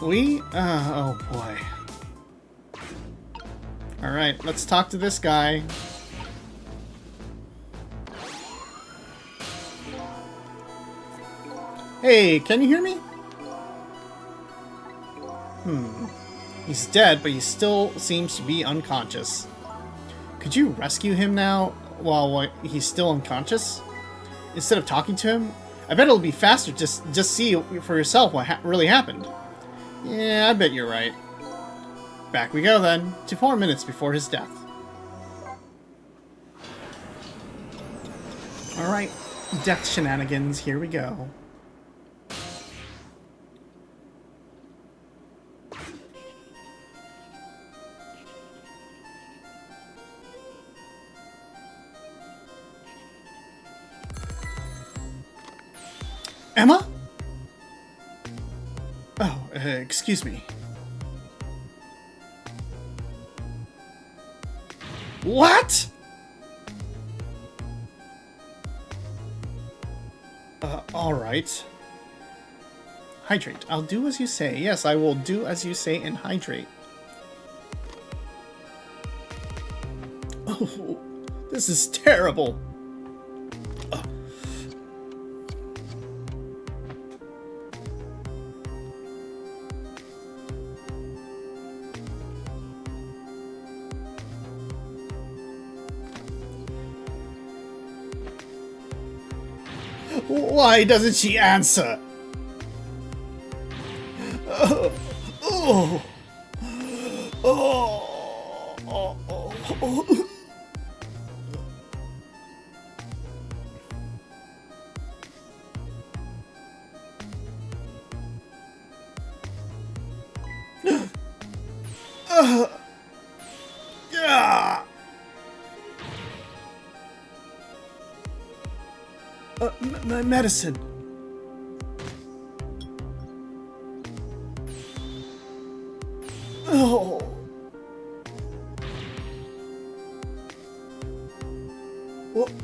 A: We? Oh boy. Alright, let's talk to this guy. Hey, can you hear me? He's dead, but he still seems to be unconscious. Could you rescue him now while he's still unconscious? Instead of talking to him? I bet it'll be faster just see for yourself what really happened. Yeah, I bet you're right. Back we go then, to 4 minutes before his death. Alright, death shenanigans, here we go. Emma? Oh, excuse me. What? Alright. Hydrate. I'll do as you say. Yes, I will do as you say and hydrate. Oh, this is terrible. Why doesn't she answer? Oh, oh, oh, oh, oh. Yeah. My medicine. Oh.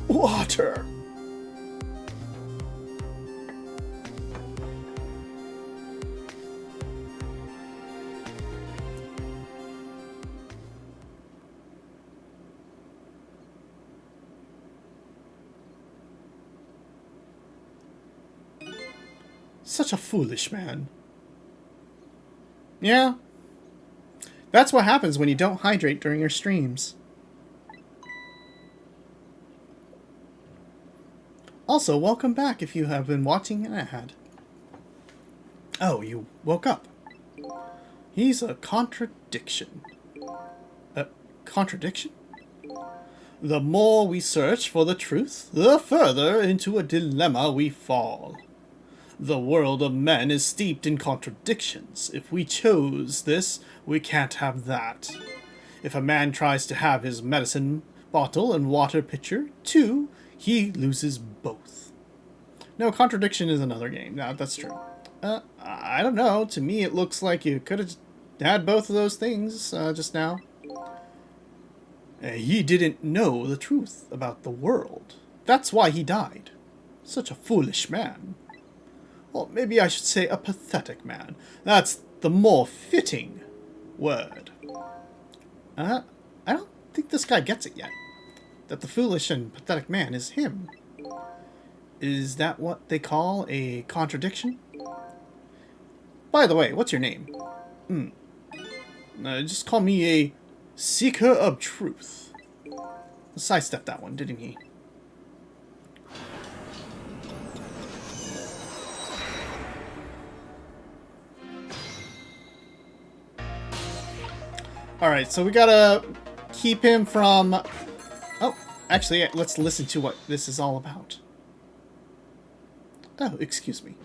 A: Water. Such a foolish man. Yeah. That's what happens when you don't hydrate during your streams. Also, welcome back if you have been watching an ad. Oh, you woke up. He's a contradiction. A contradiction? The more we search for the truth, the further into a dilemma we fall. The world of men is steeped in contradictions. If we chose this, we can't have that. If a man tries to have his medicine bottle and water pitcher, too, he loses both. No, contradiction is another game. No, that's true. I don't know. To me, it looks like you could have had both of those things just now. He didn't know the truth about the world. That's why he died. Such a foolish man. Well, maybe I should say a pathetic man. That's the more fitting word. I don't think this guy gets it yet. That the foolish and pathetic man is him. Is that what they call a contradiction? By the way, what's your name? Just call me a seeker of truth. Sidestepped that one, didn't he? Alright, so we gotta keep him from... Oh, actually, let's listen to what this is all about. Oh, excuse me.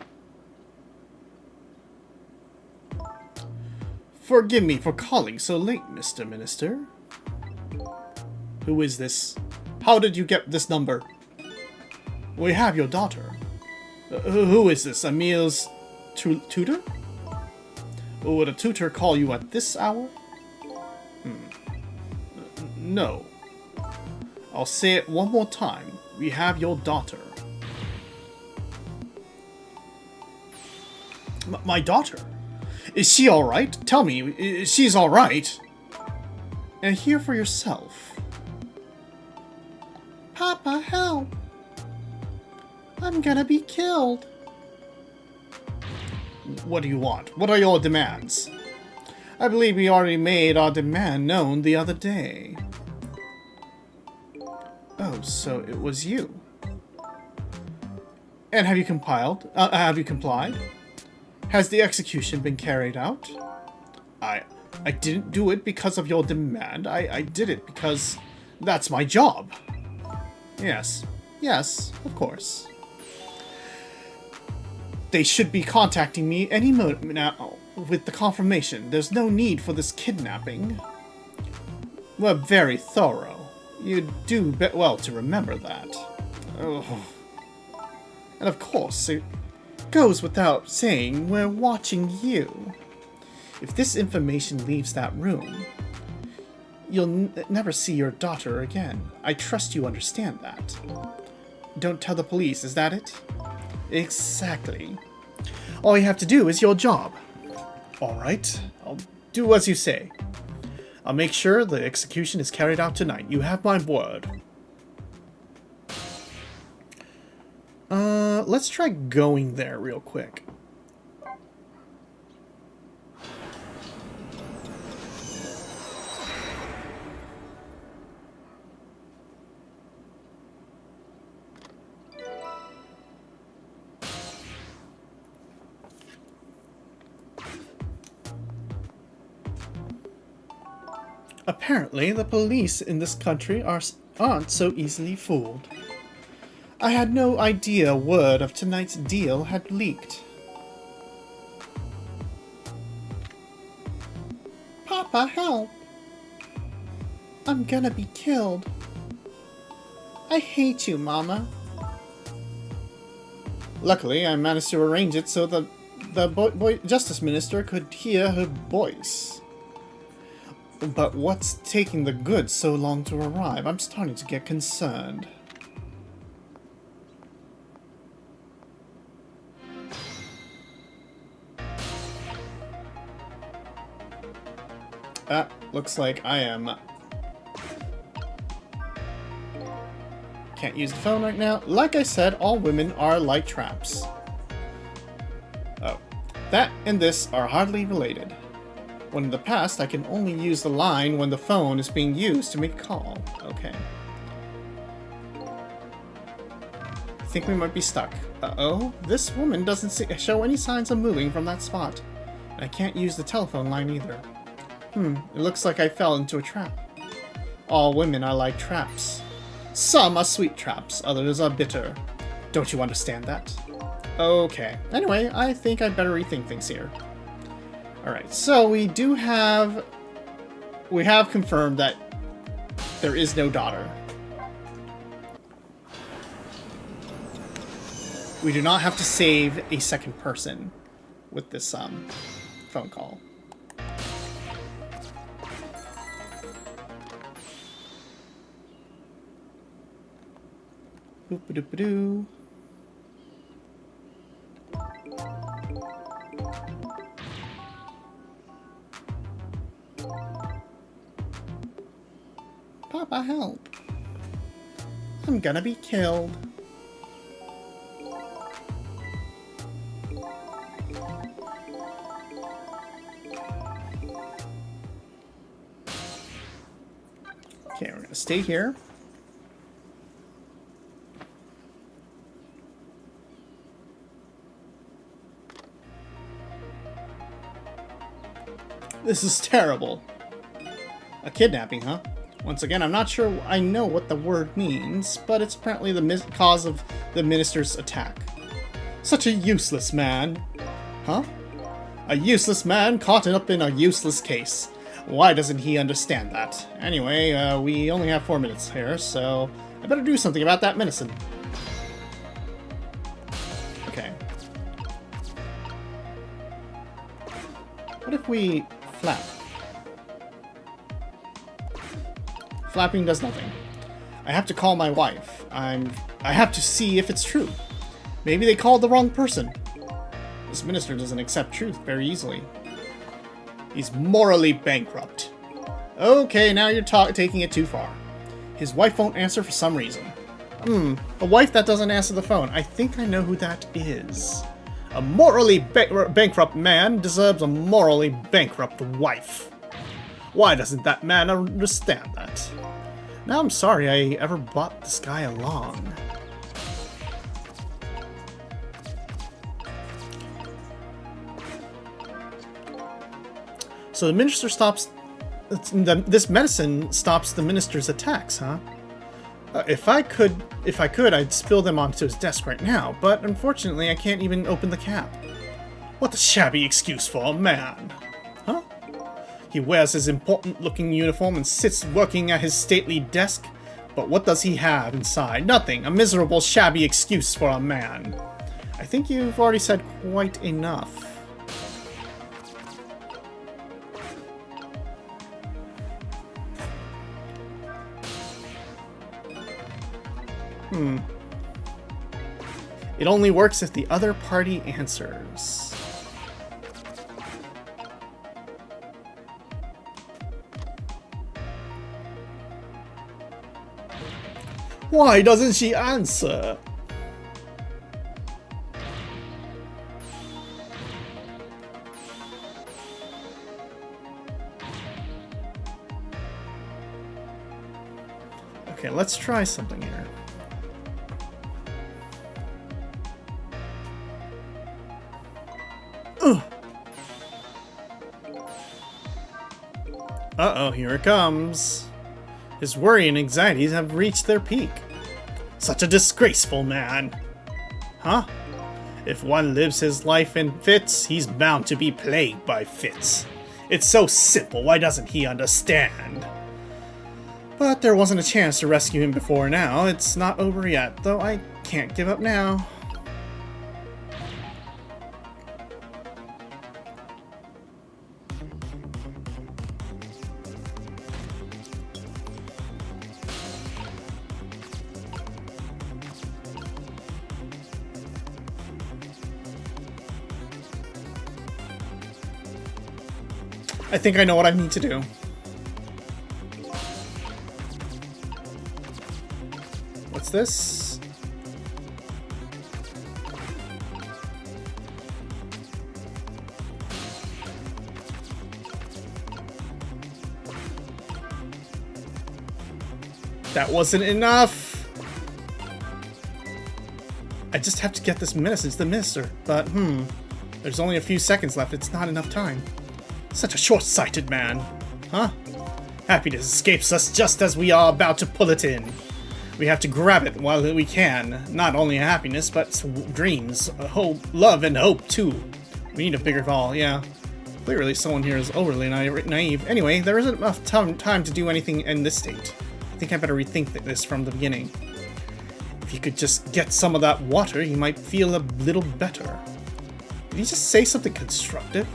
A: Forgive me for calling so late, Mr. Minister. Who is this? How did you get this number? We have your daughter. Who is this? Emil's tutor? Would a tutor call you at this hour? No. I'll say it one more time. We have your daughter. My daughter? Is she alright? Tell me, she's alright? And hear for yourself. Papa, help! I'm gonna be killed. What do you want? What are your demands? I believe we already made our demand known the other day. Oh, so it was you. And have you complied? Has the execution been carried out? I didn't do it because of your demand. I did it because that's my job. Yes, of course. They should be contacting me any moment now with the confirmation. There's no need for this kidnapping. We're very thorough. You do well to remember that. Oh. And of course, it goes without saying, we're watching you. If this information leaves that room, you'll never see your daughter again. I trust you understand that. Don't tell the police, is that it? Exactly. All you have to do is your job. Alright, I'll do as you say. I'll make sure the execution is carried out tonight. You have my word. Let's try going there real quick. Apparently, the police in this country aren't so easily fooled. I had no idea word of tonight's deal had leaked. Papa, help! I'm gonna be killed. I hate you, Mama. Luckily, I managed to arrange it so that the Justice Minister could hear her voice. But what's taking the goods so long to arrive? I'm starting to get concerned. Looks like I am... Can't use the phone right now. Like I said, all women are like traps. Oh. That and this are hardly related. When in the past, I can only use the line when the phone is being used to make a call. Okay. I think we might be stuck. Uh-oh. This woman doesn't show any signs of moving from that spot. I can't use the telephone line either. It looks like I fell into a trap. All women are like traps. Some are sweet traps, others are bitter. Don't you understand that? Okay. Anyway, I think I'd better rethink things here. Alright, so we have confirmed that there is no daughter. We do not have to save a second person with this phone call. Boop-a-doop-a-doo. Papa, help. I'm gonna be killed. Okay, we're gonna stay here. This is terrible. A kidnapping, huh? Once again, I'm not sure I know what the word means, but it's apparently the cause of the minister's attack. Such a useless man. Huh? A useless man caught up in a useless case. Why doesn't he understand that? Anyway, we only have 4 minutes here, so I better do something about that medicine. Okay. What if we flap? Flapping does nothing. I have to call my wife. I have to see if it's true. Maybe they called the wrong person. This minister doesn't accept truth very easily. He's morally bankrupt. Okay, now you're taking it too far. His wife won't answer for some reason. A wife that doesn't answer the phone. I think I know who that is. A morally bankrupt man deserves a morally bankrupt wife. Why doesn't that man understand that? Now I'm sorry I ever brought this guy along. So the minister stops... this medicine stops the minister's attacks, huh? If I could, I'd spill them onto his desk right now, but unfortunately I can't even open the cap. What a shabby excuse for a man. Huh? He wears his important-looking uniform and sits working at his stately desk, but what does he have inside? Nothing. A miserable, shabby excuse for a man. I think you've already said quite enough. It only works if the other party answers. Why doesn't she answer? Okay, let's try something here. Uh-oh, here it comes. His worry and anxieties have reached their peak. Such a disgraceful man. Huh? If one lives his life in fits, he's bound to be plagued by fits. It's so simple, why doesn't he understand? But there wasn't a chance to rescue him before now. It's not over yet, though I can't give up now. I think I know what I need to do. What's this? That wasn't enough! I just have to get this message to the minister, but there's only a few seconds left, it's not enough time. Such a short-sighted man. Huh? Happiness escapes us just as we are about to pull it in. We have to grab it while we can. Not only happiness, but dreams, hope, love, and hope, too. We need a bigger ball, yeah. Clearly someone here is overly naive. Anyway, there isn't enough time to do anything in this state. I think I better rethink this from the beginning. If you could just get some of that water, you might feel a little better. Did he just say something constructive?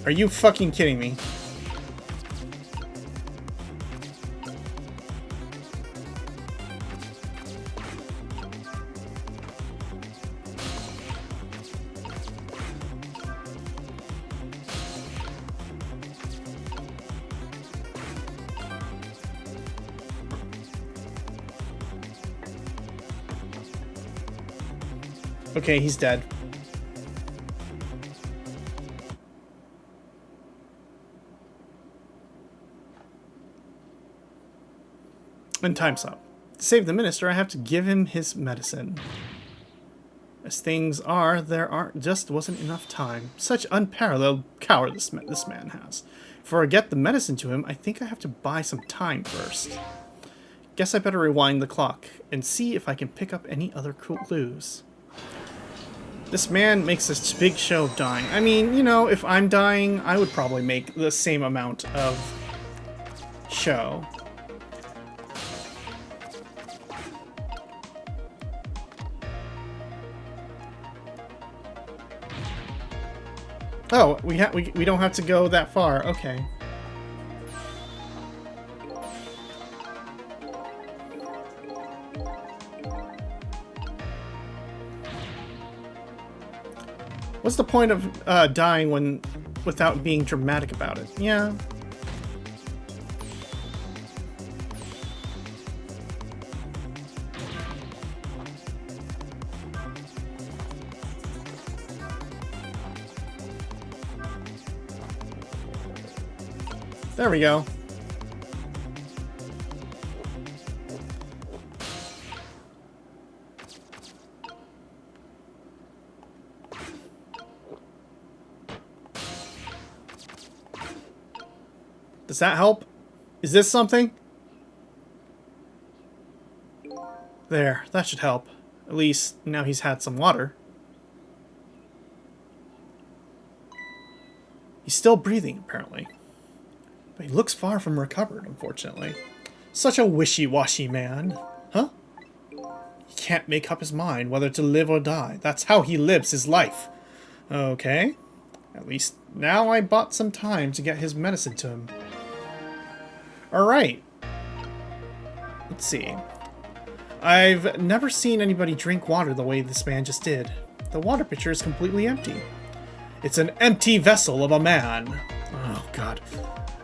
A: Are you fucking kidding me? Okay, he's dead. And time's up. To save the minister, I have to give him his medicine. As things are, just wasn't enough time. Such unparalleled cowardice this man has. Before I get the medicine to him, I think I have to buy some time first. Guess I better rewind the clock and see if I can pick up any other clues. This man makes this big show of dying. I mean, you know, if I'm dying, I would probably make the same amount of show. Oh, we don't have to go that far. Okay. What's the point of dying without being dramatic about it? Yeah. There we go. Does that help? Is this something? There, that should help. At least now he's had some water. He's still breathing, apparently. But he looks far from recovered, unfortunately. Such a wishy-washy man. Huh? He can't make up his mind whether to live or die. That's how he lives his life. Okay. At least now I bought some time to get his medicine to him. Alright. Let's see. I've never seen anybody drink water the way this man just did. The water pitcher is completely empty. It's an empty vessel of a man. Oh, God.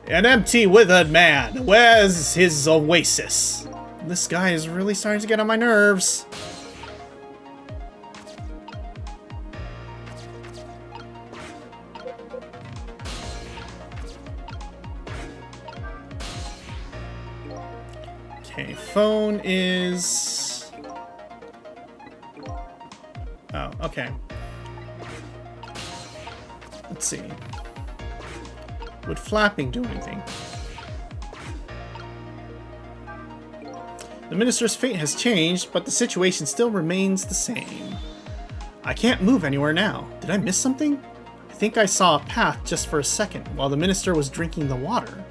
A: An empty, withered man. Where's his oasis? This guy is really starting to get on my nerves. Okay, phone is... Oh, okay. Let's see. Would flapping do anything? The minister's fate has changed, but the situation still remains the same. I can't move anywhere now. Did I miss something? I think I saw a path just for a second while the minister was drinking the water.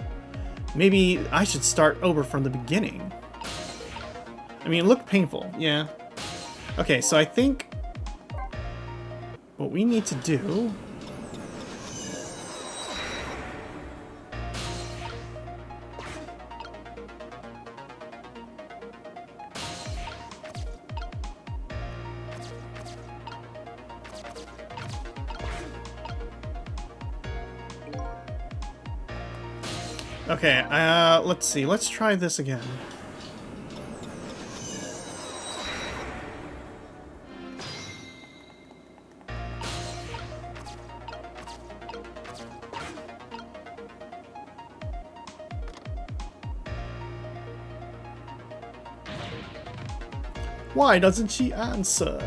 A: Maybe I should start over from the beginning. I mean, it looked painful, yeah. Okay, so I think what we need to do... Okay, let's see. Let's try this again. Why doesn't she answer?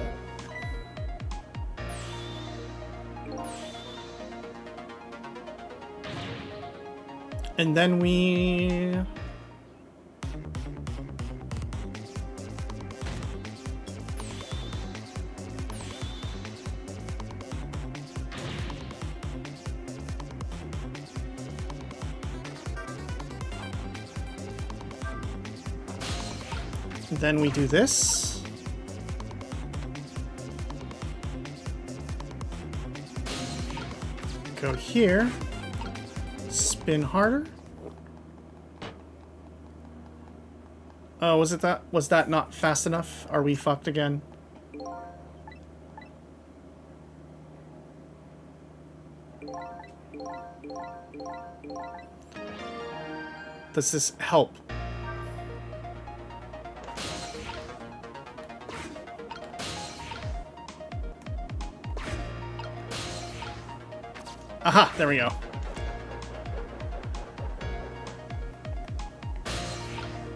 A: And then we... Then we do this. Go here. Spin harder. Oh, was that not fast enough? Are we fucked again? Does this help? Aha, there we go.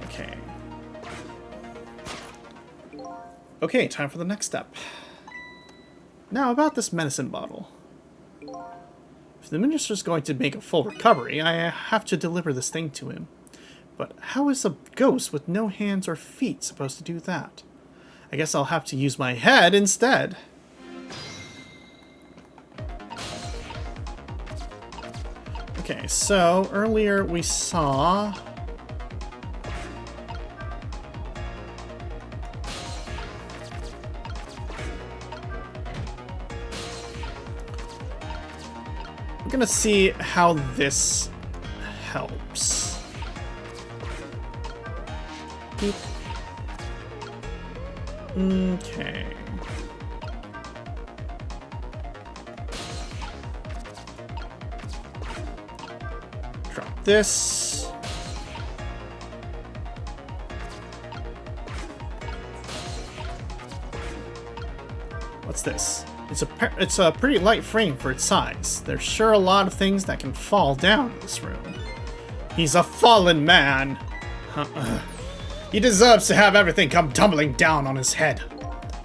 A: Okay. Okay, time for the next step. Now, about this medicine bottle. If the minister's going to make a full recovery, I have to deliver this thing to him. But how is a ghost with no hands or feet supposed to do that? I guess I'll have to use my head instead. Okay, so earlier we saw... I'm gonna see how this helps. Boop. Okay. Drop this. What's this? It's a pretty light frame for its size. There's sure a lot of things that can fall down in this room. He's a fallen man. He deserves to have everything come tumbling down on his head.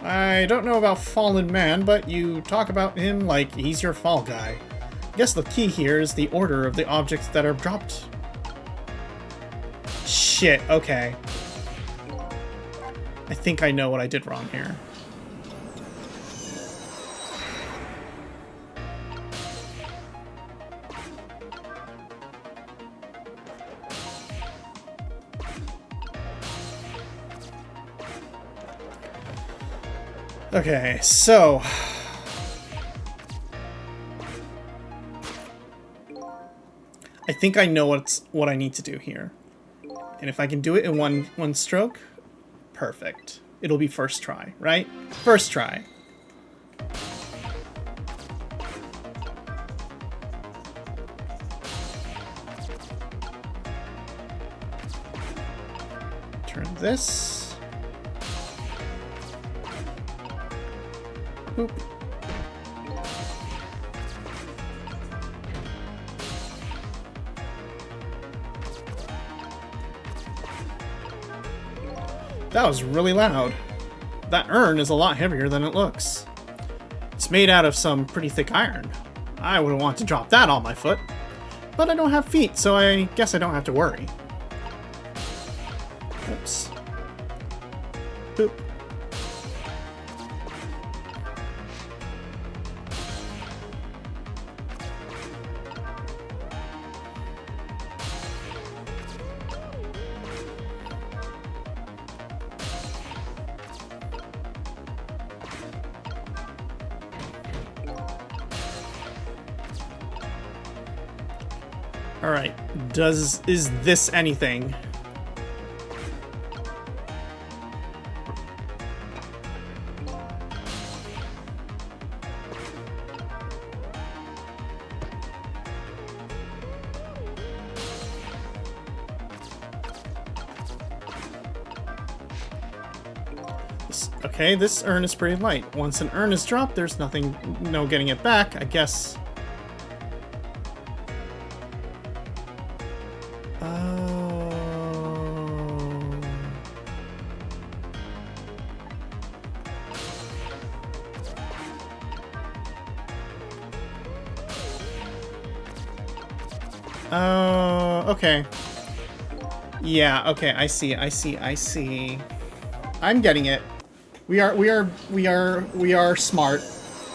A: I don't know about fallen man, but you talk about him like he's your fall guy. I guess the key here is the order of the objects that are dropped. Shit, okay. I think I know what I did wrong here. Okay, so... I think I know what I need to do here. And if I can do it in one stroke, perfect. It'll be first try, right? First try. Turn this. Boop. That was really loud. That urn is a lot heavier than it looks. It's made out of some pretty thick iron. I wouldn't want to drop that on my foot. But I don't have feet, so I guess I don't have to worry. Oops. Boop. Alright, is this anything? Okay, this urn is pretty light. Once an urn is dropped, there's no getting it back, I guess. Okay. Yeah, okay, I see. I'm getting it. We are smart.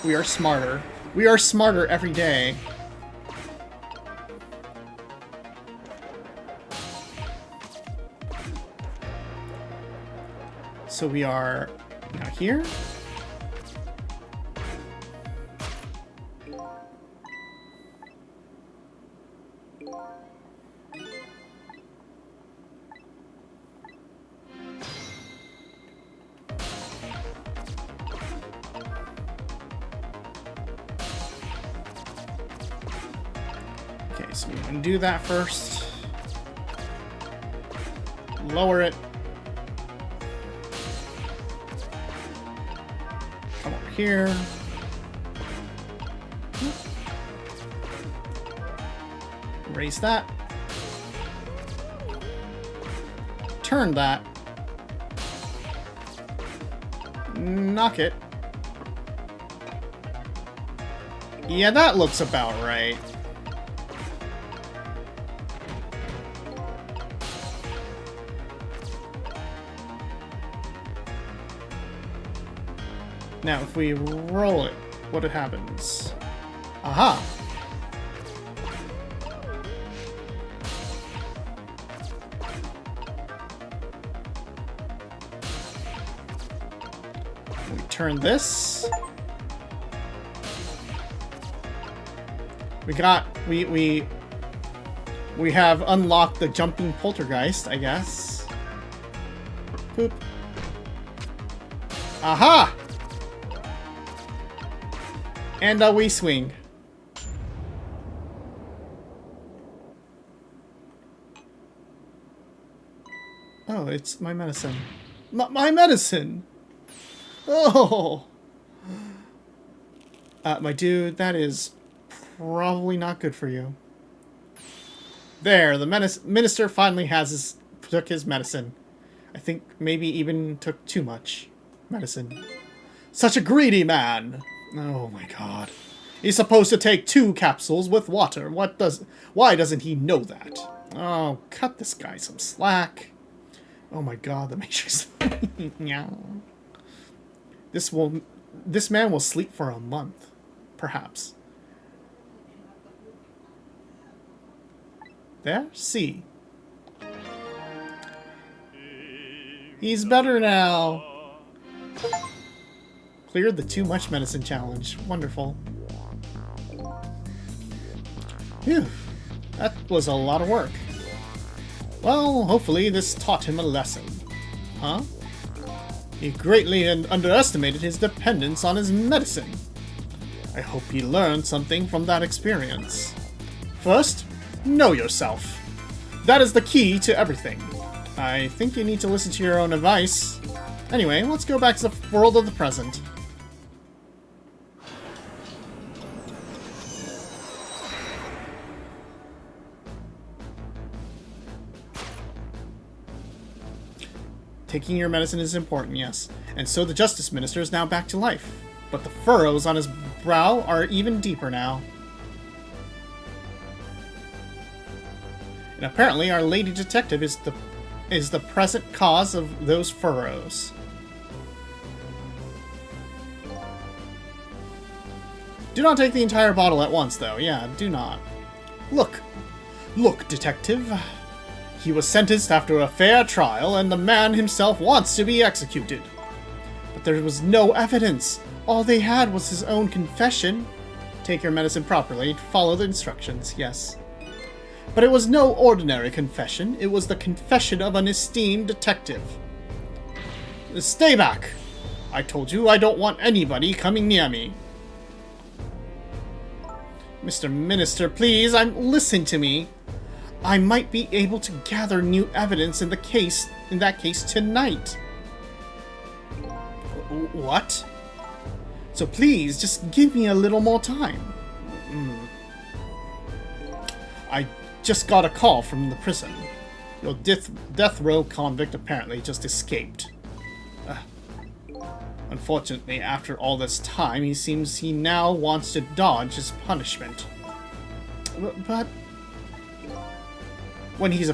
A: We are smarter. We are smarter every day. So we are now here. Okay, so we can do that first. Lower it. Come over here. Raise that. Turn that. Knock it. Yeah, that looks about right. Now, if we roll it, what happens? Aha! We turn this. We have unlocked the jumping poltergeist, I guess. Boop. Aha! And we swing. Oh, it's my medicine. My medicine! Oh! My dude, that is probably not good for you. There, the minister finally took his medicine. I think maybe even took too much medicine. Such a greedy man! Oh my god. He's supposed to take 2 capsules with water. Why doesn't he know that? Oh, cut this guy some slack. Oh my god, the Matrix. Yeah. This man will sleep for a month. Perhaps. There? See. He's better now. Cleared the too much medicine challenge. Wonderful. Phew. That was a lot of work. Well, hopefully this taught him a lesson. Huh? He greatly underestimated his dependence on his medicine. I hope he learned something from that experience. First, know yourself. That is the key to everything. I think you need to listen to your own advice. Anyway, let's go back to the world of the present. Taking your medicine is important, yes. And so the Justice Minister is now back to life. But the furrows on his brow are even deeper now. And apparently our Lady Detective is the present cause of those furrows. Do not take the entire bottle at once, though. Yeah, do not. Look, Detective. He was sentenced after a fair trial, and the man himself wants to be executed. But there was no evidence. All they had was his own confession. Take your medicine properly. Follow the instructions, yes. But it was no ordinary confession. It was the confession of an esteemed detective. Stay back! I told you I don't want anybody coming near me. Mr. Minister, please, listen to me. I might be able to gather new evidence in that case tonight. What? So please, just give me a little more time. I just got a call from the prison. Your death row convict apparently just escaped. Unfortunately, after all this time, he seems he now wants to dodge his punishment. But when he's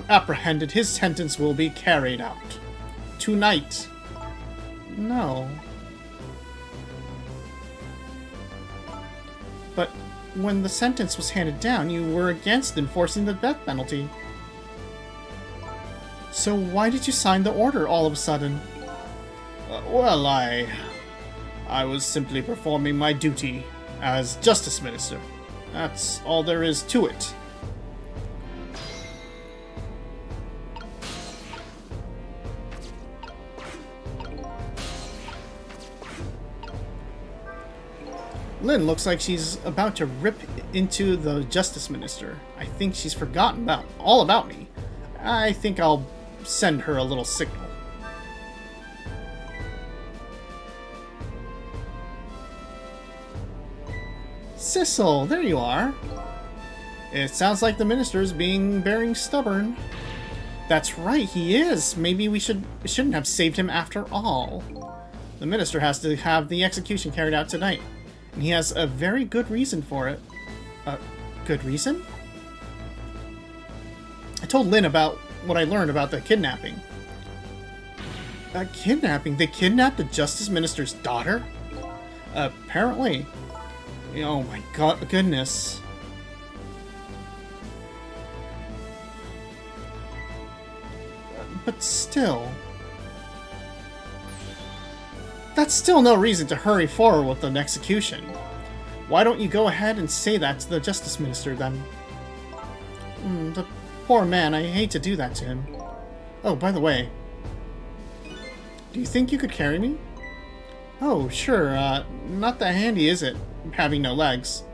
A: apprehended, his sentence will be carried out. Tonight. No. But when the sentence was handed down, you were against enforcing the death penalty. So why did you sign the order all of a sudden? Well, I was simply performing my duty as Justice Minister. That's all there is to it. Lynn looks like she's about to rip into the Justice Minister. I think she's forgotten all about me. I think I'll send her a little signal. Sissel, there you are. It sounds like the minister's bearing stubborn. That's right, he is. Maybe we shouldn't have saved him after all. The minister has to have the execution carried out tonight, and he has a very good reason for it. A good reason? I told Lynn about what I learned about the kidnapping. Kidnapping? They kidnapped the Justice Minister's daughter? Apparently. Oh my goodness. But still... That's still no reason to hurry forward with an execution. Why don't you go ahead and say that to the Justice Minister, then? The poor man, I hate to do that to him. Oh, by the way, do you think you could carry me? Oh, sure, not that handy, is it, having no legs?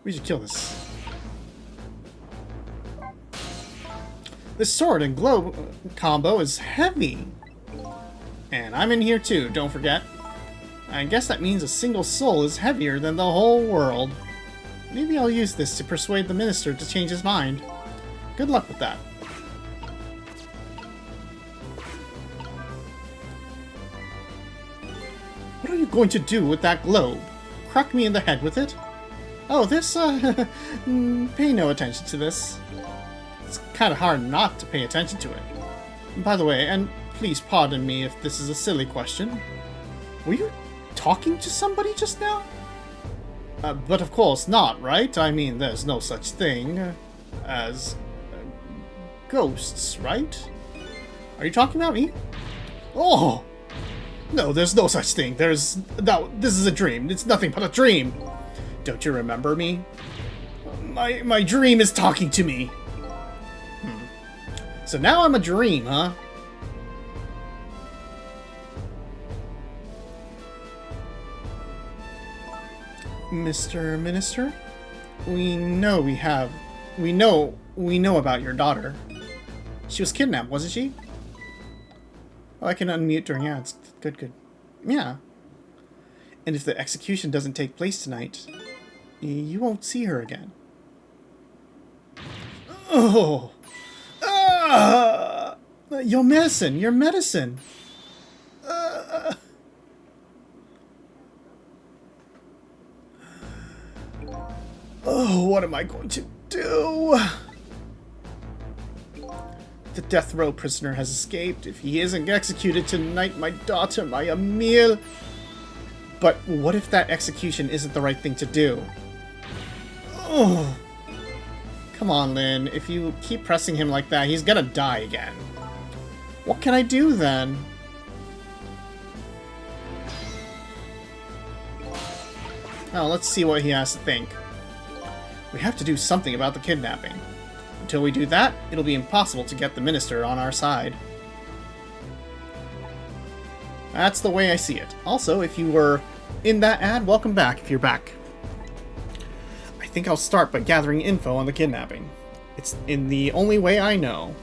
A: We should kill this. This sword and globe combo is heavy. And I'm in here too, don't forget. I guess that means a single soul is heavier than the whole world. Maybe I'll use this to persuade the minister to change his mind. Good luck with that. What are you going to do with that globe? Crack me in the head with it? Oh, this, pay no attention to this. It's kind of hard not to pay attention to it. By the way, and please pardon me if this is a silly question, were you talking to somebody just now? But of course not, right? I mean, there's no such thing as ghosts, right? Are you talking about me? Oh! No, there's no such thing. This is a dream. It's nothing but a dream. Don't you remember me? My dream is talking to me. So now I'm a dream, huh? Mr. Minister? We know about your daughter. She was kidnapped, wasn't she? Oh, I can unmute during ads. Good. Yeah. And if the execution doesn't take place tonight, you won't see her again. Oh! Your medicine! Oh, what am I going to do? The death row prisoner has escaped. If he isn't executed tonight, my daughter, my Emil... But what if that execution isn't the right thing to do? Oh! Come on, Lynn. If you keep pressing him like that, he's gonna die again. What can I do, then? Oh, let's see what he has to think. We have to do something about the kidnapping. Until we do that, it'll be impossible to get the minister on our side. That's the way I see it. Also, if you were in that ad, welcome back if you're back. I think I'll start by gathering info on the kidnapping. It's in the only way I know.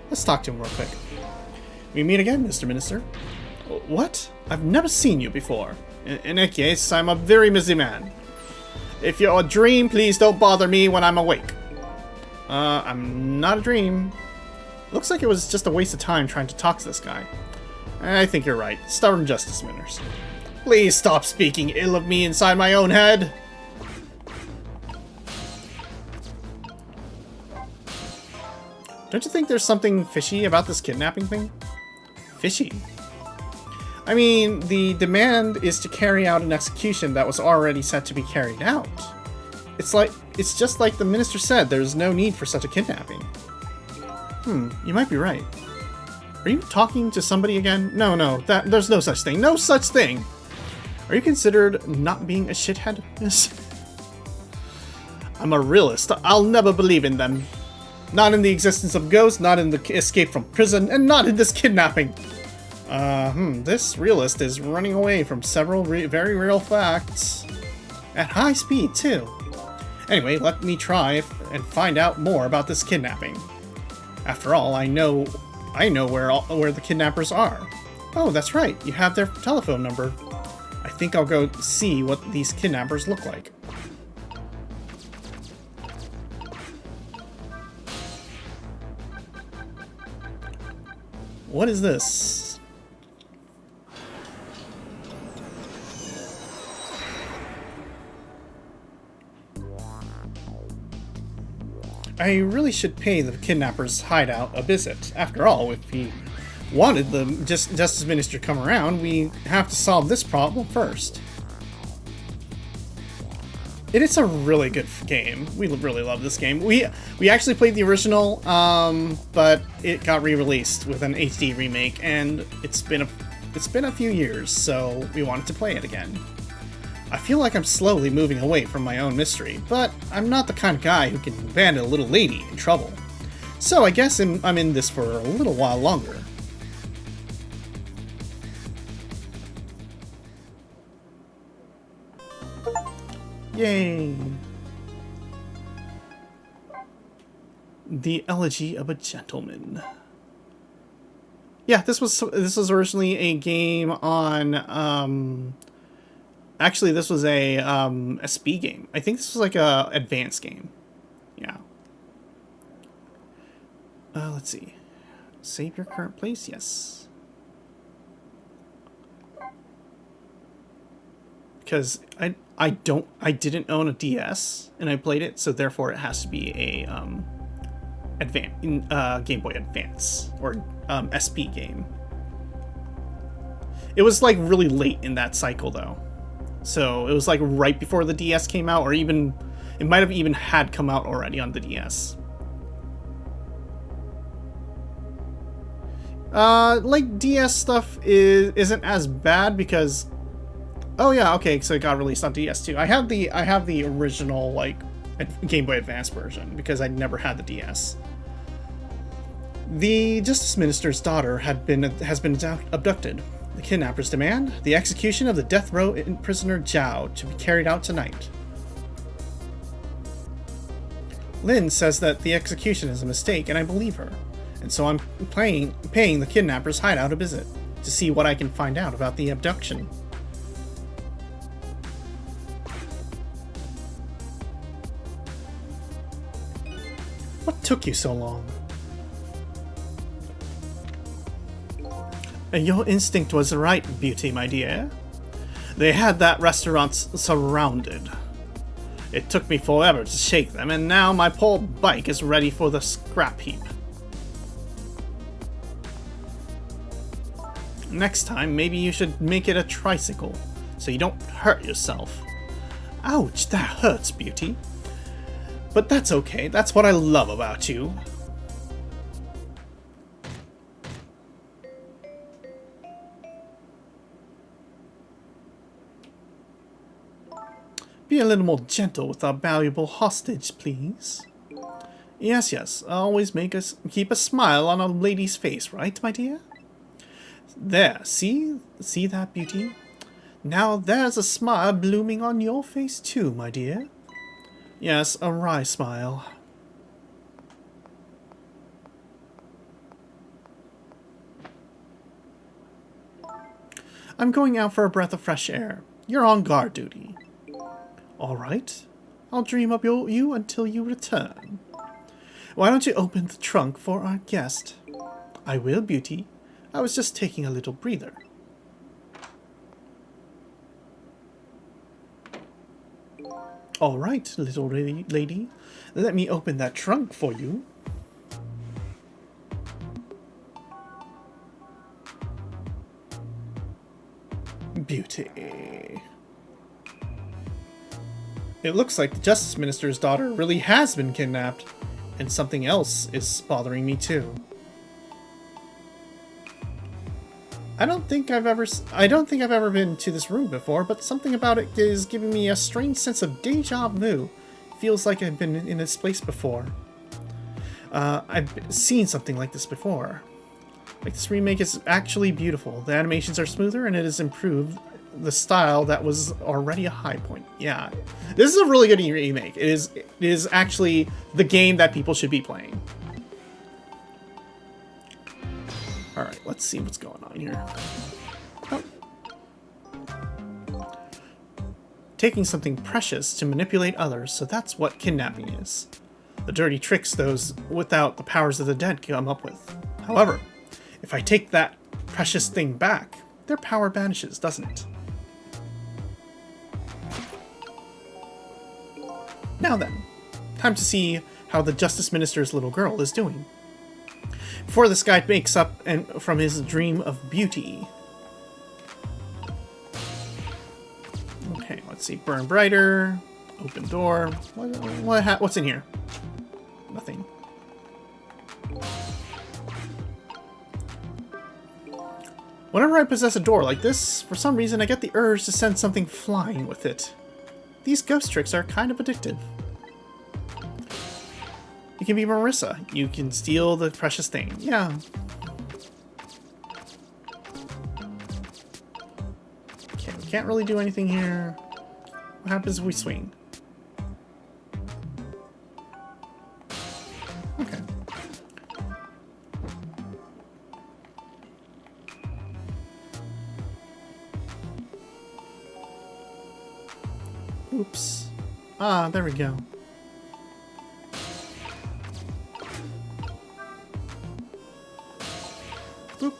A: Let's talk to him real quick. We meet again, Mr. Minister. What? I've never seen you before. In any case, I'm a very busy man. If you're a dream, please don't bother me when I'm awake. I'm not a dream. Looks like it was just a waste of time trying to talk to this guy. I think you're right. Stubborn Justice Minister. Please stop speaking ill of me inside my own head. Don't you think there's something fishy about this kidnapping thing? Fishy? I mean, the demand is to carry out an execution that was already set to be carried out. It's just like the minister said, there's no need for such a kidnapping. You might be right. Are you talking to somebody again? No, there's no such thing. No such thing! Are you considered not being a shithead? I'm a realist. I'll never believe in them. Not in the existence of ghosts, not in the escape from prison, and not in this kidnapping. This realist is running away from several very real facts. At high speed, too. Anyway, let me try and find out more about this kidnapping. After all, I know where the kidnappers are. Oh, that's right. You have their telephone number. I think I'll go see what these kidnappers look like. What is this? I really should pay the kidnappers' hideout a visit. After all, if we wanted the Justice Minister to come around, we have to solve this problem first. It is a really good game. We really love this game. We actually played the original, but it got re-released with an HD remake, and it's been a few years, so we wanted to play it again. I feel like I'm slowly moving away from my own mystery, but I'm not the kind of guy who can abandon a little lady in trouble. So I guess I'm in this for a little while longer. Yay! The Elegy of a Gentleman. Yeah, this was originally a game on actually this was a SP game. I think this was like a advanced game. Yeah. Let's see. Save your current place? Yes. Because I didn't own a DS and I played it, so therefore it has to be a Game Boy Advance or SP game. It was like really late in that cycle though, so it was like right before the DS came out, or even it might have even had come out already on the DS. Like DS stuff isn't as bad because. Oh yeah, okay, so it got released on DS too. I have the original like Game Boy Advance version because I never had the DS. The Justice Minister's daughter has been abducted. The kidnappers demand the execution of the death row prisoner Zhao to be carried out tonight. Lin says that the execution is a mistake, and I believe her. And so I'm paying the kidnappers' hideout a visit to see what I can find out about the abduction. What took you so long? Your instinct was right, Beauty, my dear. They had that restaurant surrounded. It took me forever to shake them, and now my poor bike is ready for the scrap heap. Next time, maybe you should make it a tricycle, so you don't hurt yourself. Ouch, that hurts, Beauty. But that's okay, that's what I love about you. Be a little more gentle with our valuable hostage, please. Yes, always keep a smile on a lady's face, right, my dear? There, see that, Beauty? Now there's a smile blooming on your face too, my dear. Yes, a wry smile. I'm going out for a breath of fresh air. You're on guard duty. All right. I'll dream of you until you return. Why don't you open the trunk for our guest? I will, Beauty. I was just taking a little breather. All right, little lady. Let me open that trunk for you. Beauty. It looks like the Justice Minister's daughter really has been kidnapped, and something else is bothering me too. I don't think I've ever been to this room before, but something about it is giving me a strange sense of deja vu. feels like I've been in this place before. I've seen something like this before. Like, this remake is actually beautiful. The animations are smoother and it has improved the style that was already a high point. Yeah, this is a really good remake. It is actually the game that people should be playing. All right, let's see what's going on here. Oh. Taking something precious to manipulate others, so that's what kidnapping is. The dirty tricks those without the powers of the dead come up with. However, if I take that precious thing back, their power vanishes, doesn't it? Now then, time to see how the Justice Minister's little girl is doing. Before this guy wakes up from his dream of beauty. Okay, let's see. Burn brighter. Open door. What's in here? Nothing. Whenever I possess a door like this, for some reason I get the urge to send something flying with it. These ghost tricks are kind of addictive. You can be Marissa. You can steal the precious thing. Yeah. Okay, we can't really do anything here. What happens if we swing? Okay. Oops. Ah, there we go. Boop.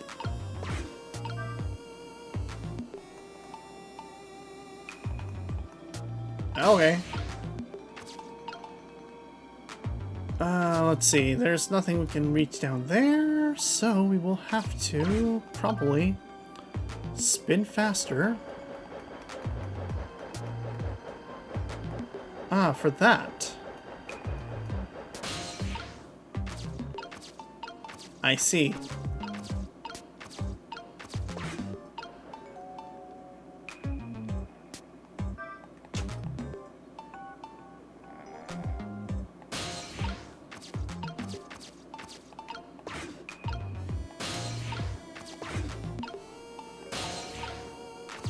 A: Okay. Let's see. There's nothing we can reach down there, so we will have to probably spin faster. Ah, for that. I see.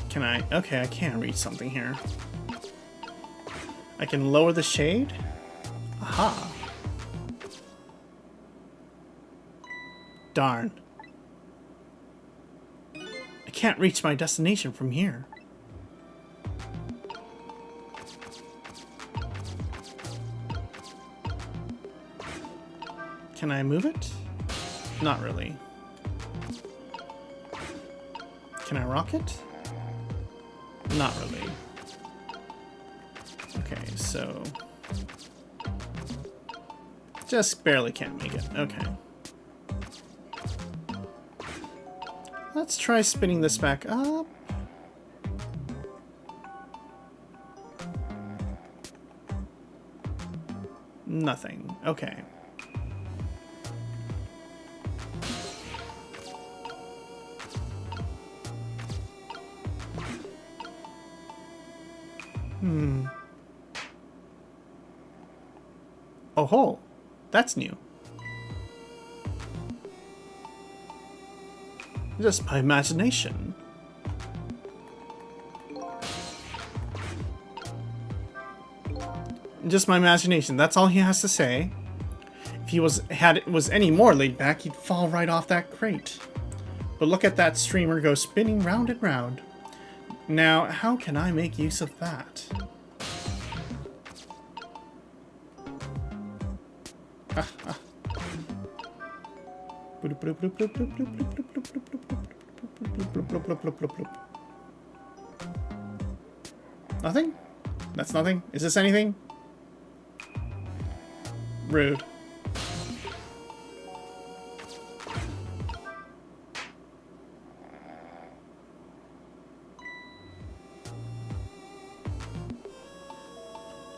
A: Can I? Okay, I can reach something here. I can lower the shade? Aha. Darn. I can't reach my destination from here. Can I move it? Not really. Can I rock it? Not really. Okay, so... just barely can't make it. Okay. Let's try spinning this back up. Nothing. Okay. Oh ho! That's new. Just my imagination. Just my imagination. That's all he has to say. If he was any more laid back, he'd fall right off that crate. But look at that streamer go spinning round and round. Now, how can I make use of that? Nothing? That's nothing? Is this anything? Rude.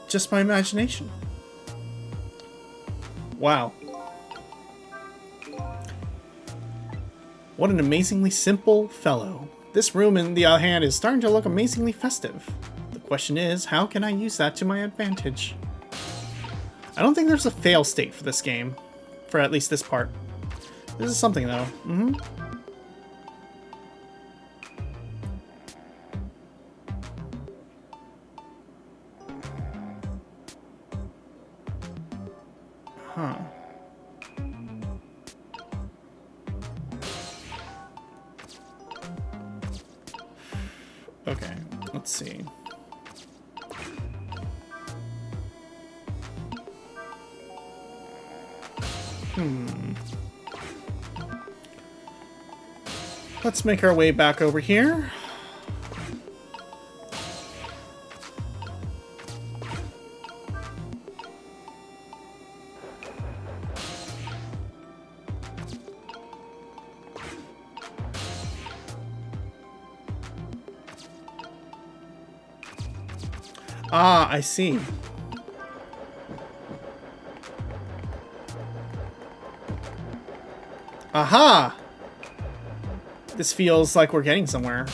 A: Just my imagination. Wow. What an amazingly simple fellow. This room, on the other hand, is starting to look amazingly festive. The question is, how can I use that to my advantage? I don't think there's a fail state for this game. For at least this part. This is something, though. Mm-hmm. Huh. Okay, let's see. Let's make our way back over here. Ah, I see. Aha! This feels like we're getting somewhere.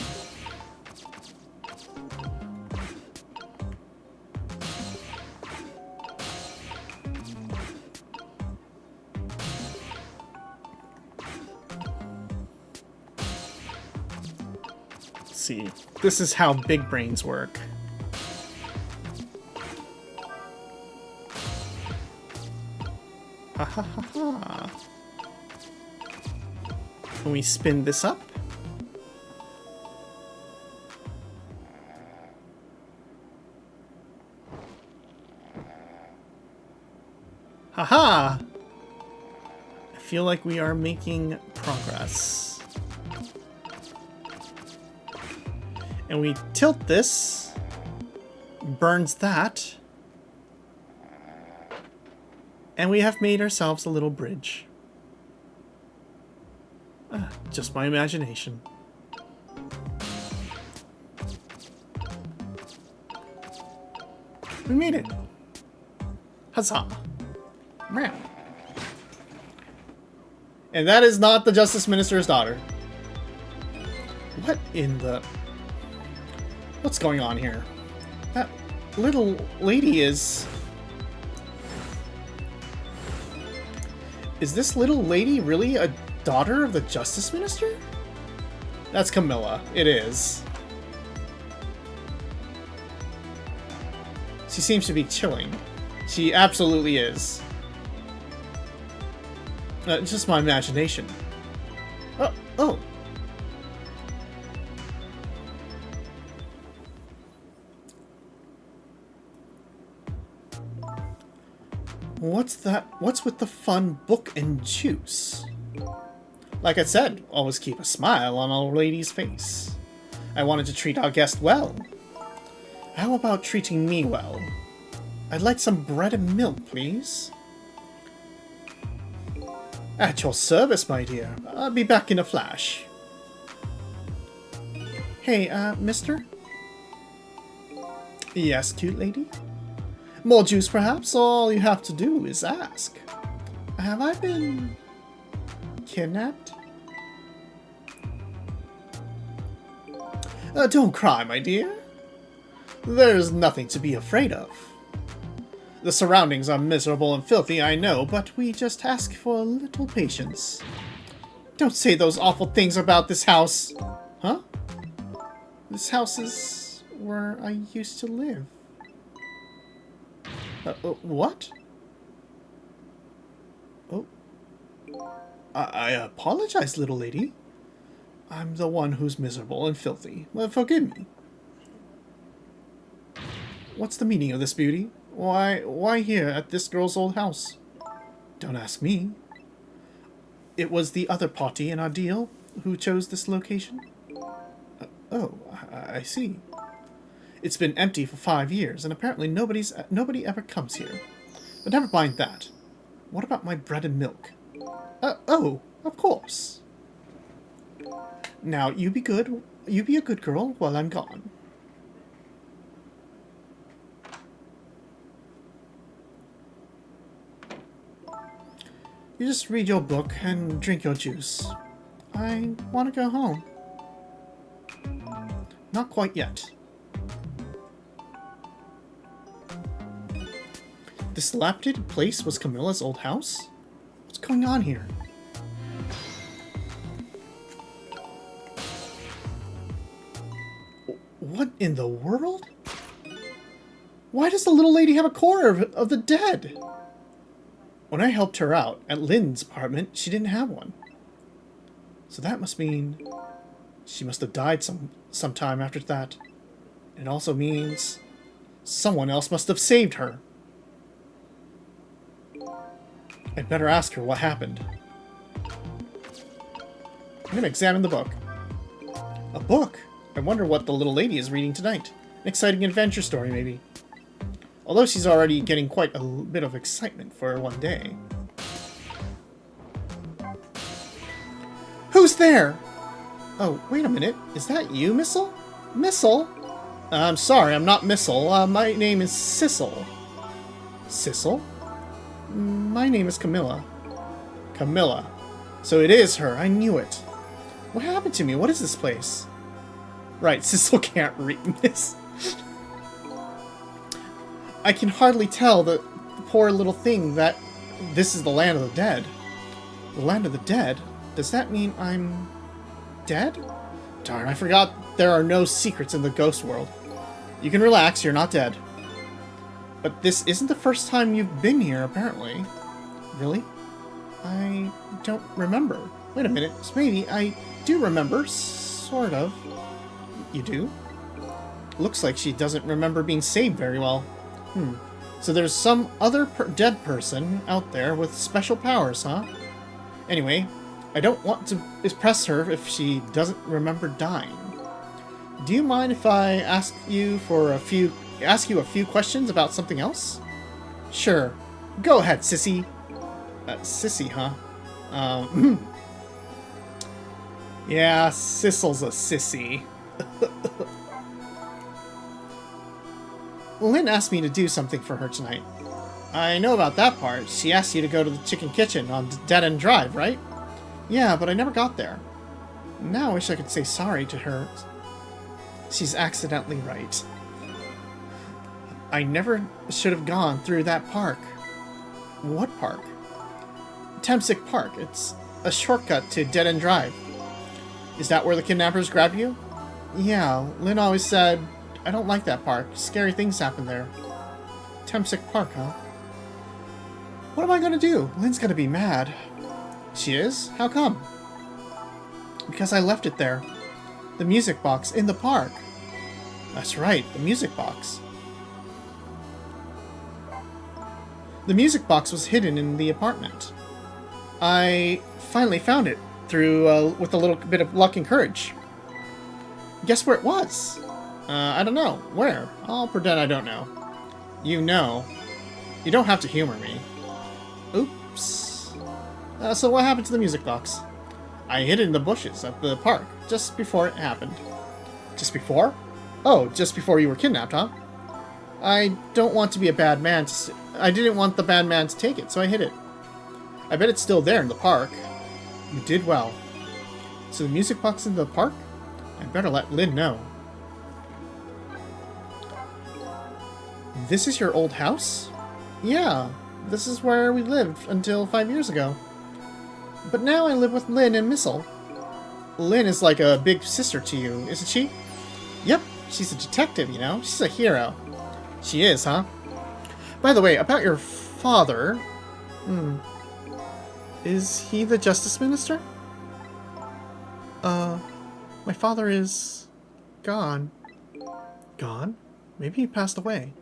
A: Let's see. This is how big brains work. Ha ha ha ha. Can we spin this up? Haha! I feel like we are making progress. And we tilt this, burns that, and we have made ourselves a little bridge. Just my imagination. We made it. Huzzah. Meow. And that is not the Justice Minister's daughter. What in the... What's going on here? That little lady is... Is this little lady really a daughter of the Justice Minister? That's Camilla. It is. She seems to be chilling. She absolutely is. Just my imagination. Oh. What's that? What's with the fun book and juice? Like I said, always keep a smile on our lady's face. I wanted to treat our guest well. How about treating me well? I'd like some bread and milk, please. At your service, my dear. I'll be back in a flash. Hey, mister? Yes, cute lady? More juice, perhaps? All you have to do is ask. Have I been... kidnapped? Don't cry, my dear. There's nothing to be afraid of. The surroundings are miserable and filthy, I know, but we just ask for a little patience. Don't say those awful things about this house. Huh? This house is where I used to live. What? Oh. I apologize, little lady. I'm the one who's miserable and filthy. Forgive me. What's the meaning of this, beauty? Why here at this girl's old house? Don't ask me. It was the other party in our deal who chose this location. Oh, I see. It's been empty for 5 years, and apparently nobody ever comes here. But never mind that. What about my bread and milk? Oh, of course. Now, you be good. You be a good girl while I'm gone. You just read your book and drink your juice. I want to go home. Not quite yet. The This dilapidated place was Camilla's old house? What's going on here? What in the world? Why does the little lady have a core of the dead? When I helped her out at Lynn's apartment, she didn't have one. So that must mean she must have died sometime after that. It also means someone else must have saved her. I'd better ask her what happened. I'm going to examine the book. A book? I wonder what the little lady is reading tonight. An exciting adventure story, maybe. Although she's already getting quite a bit of excitement for one day. Who's there? Oh, wait a minute. Is that you, Missile? Missile? I'm sorry, I'm not Missile. My name is Sissel. Sissel? My name is Camilla. Camilla. So it is her. I knew it. What happened to me? What is this place? Right, Sissel can't read this. I can hardly tell the poor little thing that this is the land of the dead. The land of the dead? Does that mean I'm dead? Darn, I forgot there are no secrets in the ghost world. You can relax, you're not dead. But this isn't the first time you've been here, apparently. Really? I don't remember. Wait a minute, maybe I do remember, sort of. You do? Looks like she doesn't remember being saved very well. So there's some other dead person out there with special powers, huh? Anyway, I don't want to impress her if she doesn't remember dying. Do you mind if I ask you a few questions about something else? Sure. Go ahead, sissy. Sissy, huh? Yeah, Sissel's a sissy. Lynn asked me to do something for her tonight. I know about that part. She asked you to go to the Chicken Kitchen on Dead End Drive, right? Yeah, but I never got there. Now I wish I could say sorry to her. She's accidentally right. I never should have gone through that park. What park? Temsic Park. It's a shortcut to Dead End Drive. Is that where the kidnappers grabbed you? Yeah, Lynn always said, I don't like that park. Scary things happen there. Temsic Park, huh? What am I gonna do? Lynn's gonna be mad. She is? How come? Because I left it there. The music box in the park. That's right, the music box. The music box was hidden in the apartment. I finally found it through with a little bit of luck and courage. Guess where it was? I don't know. Where? I'll pretend I don't know. You know. You don't have to humor me. Oops. So what happened to the music box? I hid it in the bushes at the park, just before it happened. Just before? Oh, just before you were kidnapped, huh? I don't want to be a bad man. I didn't want the bad man to take it, so I hid it. I bet it's still there in the park. You did well. So the music box in the park? I better let Lynn know. This is your old house? Yeah, this is where we lived until 5 years ago. But now I live with Lynn and Missile. Lynn is like a big sister to you, isn't she? Yep, she's a detective, you know? She's a hero. She is, huh? By the way, about your father... Is he the Justice Minister? My father is... gone. Gone? Maybe he passed away.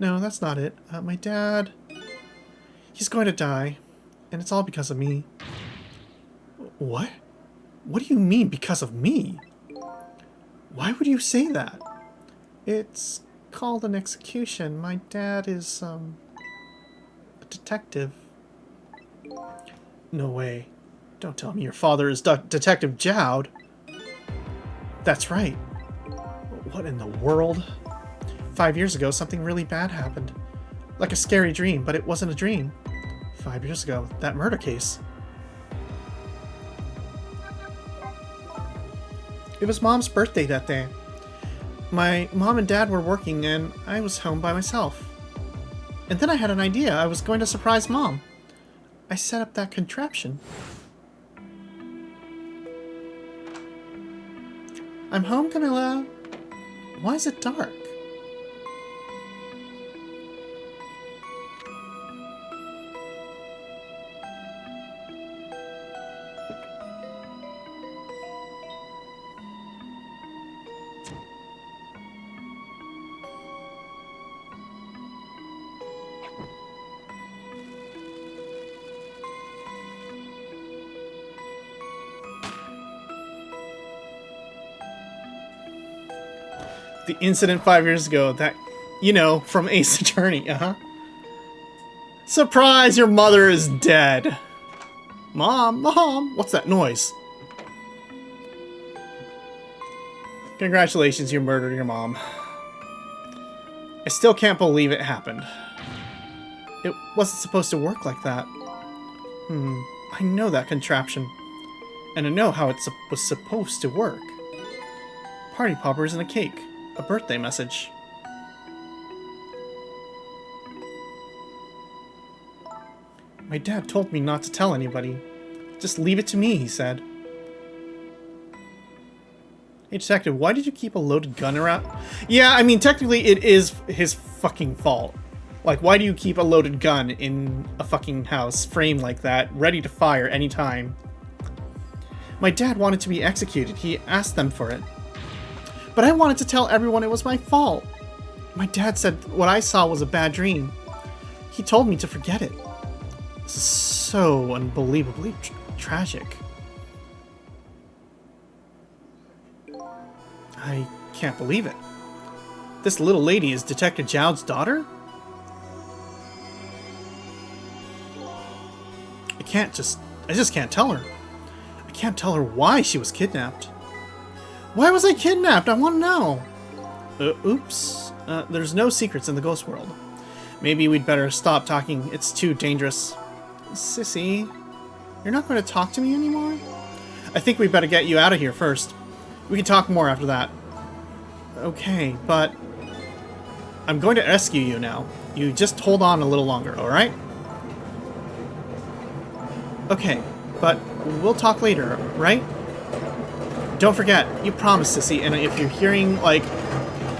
A: No, that's not it. My dad... He's going to die. And it's all because of me. What? What do you mean, because of me? Why would you say that? It's called an execution. My dad is, a detective. No way. Don't tell me your father is Detective Jowd. That's right. What in the world? 5 years ago, something really bad happened. Like a scary dream, but it wasn't a dream. 5 years ago, that murder case. It was Mom's birthday that day. My mom and dad were working and I was home by myself. And then I had an idea. I was going to surprise Mom. I set up that contraption. I'm home, Camilla. Why is it dark? The incident 5 years ago that, you know, from Ace Attorney, Surprise, your mother is dead. Mom, Mom, what's that noise? Congratulations, you murdered your mom. I still can't believe it happened. It wasn't supposed to work like that. I know that contraption. And I know how it was supposed to work. Party poppers and a cake. A birthday message. My dad told me not to tell anybody. Just leave it to me, he said. Hey, Detective, why did you keep a loaded gun around? Yeah, I mean, technically it is his fucking fault. Like, why do you keep a loaded gun in a fucking house, framed like that, ready to fire anytime? My dad wanted to be executed. He asked them for it. But I wanted to tell everyone it was my fault. My dad said what I saw was a bad dream. He told me to forget it. This is so unbelievably tragic. I can't believe it. This little lady is Detective Jowd's daughter? I just can't tell her. I can't tell her why she was kidnapped. Why was I kidnapped? I want to know. Oops. There's no secrets in the ghost world. Maybe we'd better stop talking. It's too dangerous. Sissy, you're not going to talk to me anymore? I think we better get you out of here first. We can talk more after that. Okay, but I'm going to rescue you now. You just hold on a little longer, alright? Okay, but we'll talk later, right? Don't forget, you promised, Sissy, and if you're hearing, like,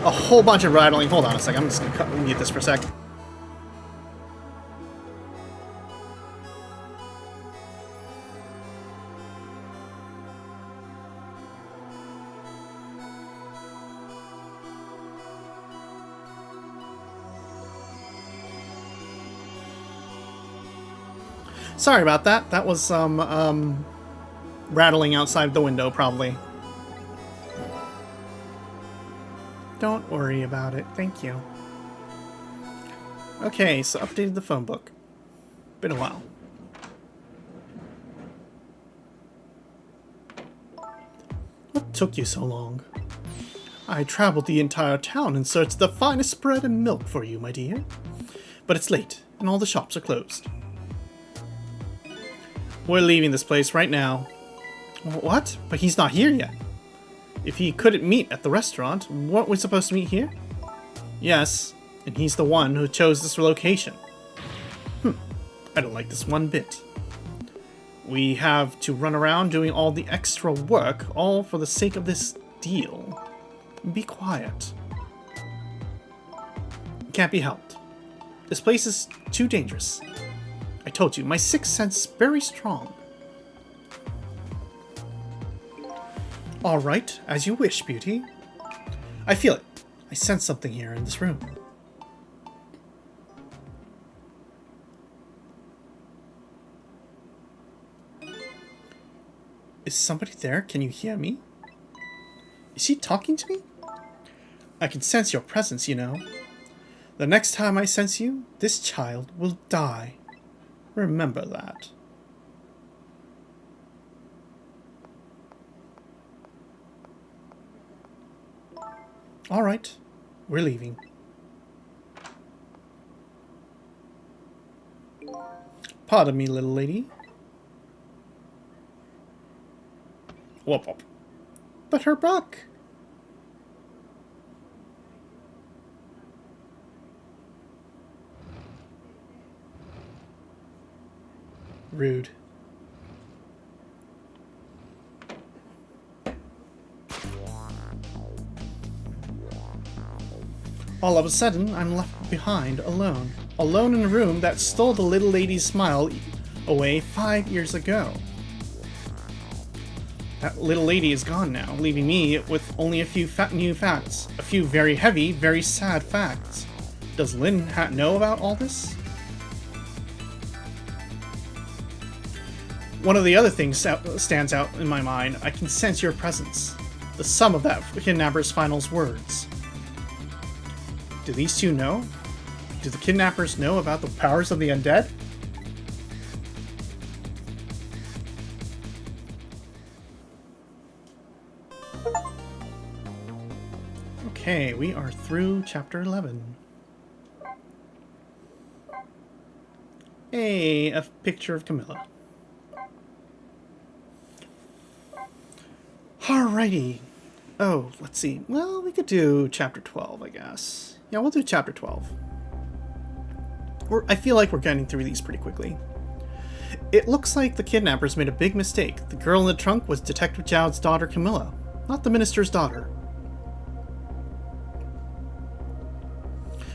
A: a whole bunch of rattling... Hold on a second, I'm just gonna mute this for a sec. Sorry about that. That was some, rattling outside the window, probably. Don't worry about it. Thank you. Okay, so updated the phone book. Been a while. What took you so long? I traveled the entire town in search of the finest bread and milk for you, my dear. But it's late, and all the shops are closed. We're leaving this place right now. What? But he's not here yet. If he couldn't meet at the restaurant, weren't we supposed to meet here? Yes, and he's the one who chose this location. I don't like this one bit. We have to run around doing all the extra work, all for the sake of this deal. Be quiet. Can't be helped. This place is too dangerous. I told you, my sixth sense is very strong. Alright, as you wish, Beauty. I feel it. I sense something here in this room. Is somebody there? Can you hear me? Is he talking to me? I can sense your presence, you know. The next time I sense you, this child will die. Remember that. Alright, we're leaving. Pardon me, little lady. Whoop whoop. But her buck. Rude. All of a sudden, I'm left behind, alone. Alone in a room that stole the little lady's smile away 5 years ago. That little lady is gone now, leaving me with only a few new facts. A few very heavy, very sad facts. Does Lynn know about all this? One of the other things stands out in my mind. I can sense your presence. The sum of that kidnapper's final words. Do these two know? Do the kidnappers know about the powers of the undead? Okay, we are through chapter 11. Hey, a picture of Camilla. Alrighty. Oh, let's see. Well, we could do chapter 12, I guess. Yeah, we'll do chapter 12. I feel like we're getting through these pretty quickly. It looks like the kidnappers made a big mistake. The girl in the trunk was Detective Jowd's daughter, Camilla, not the minister's daughter.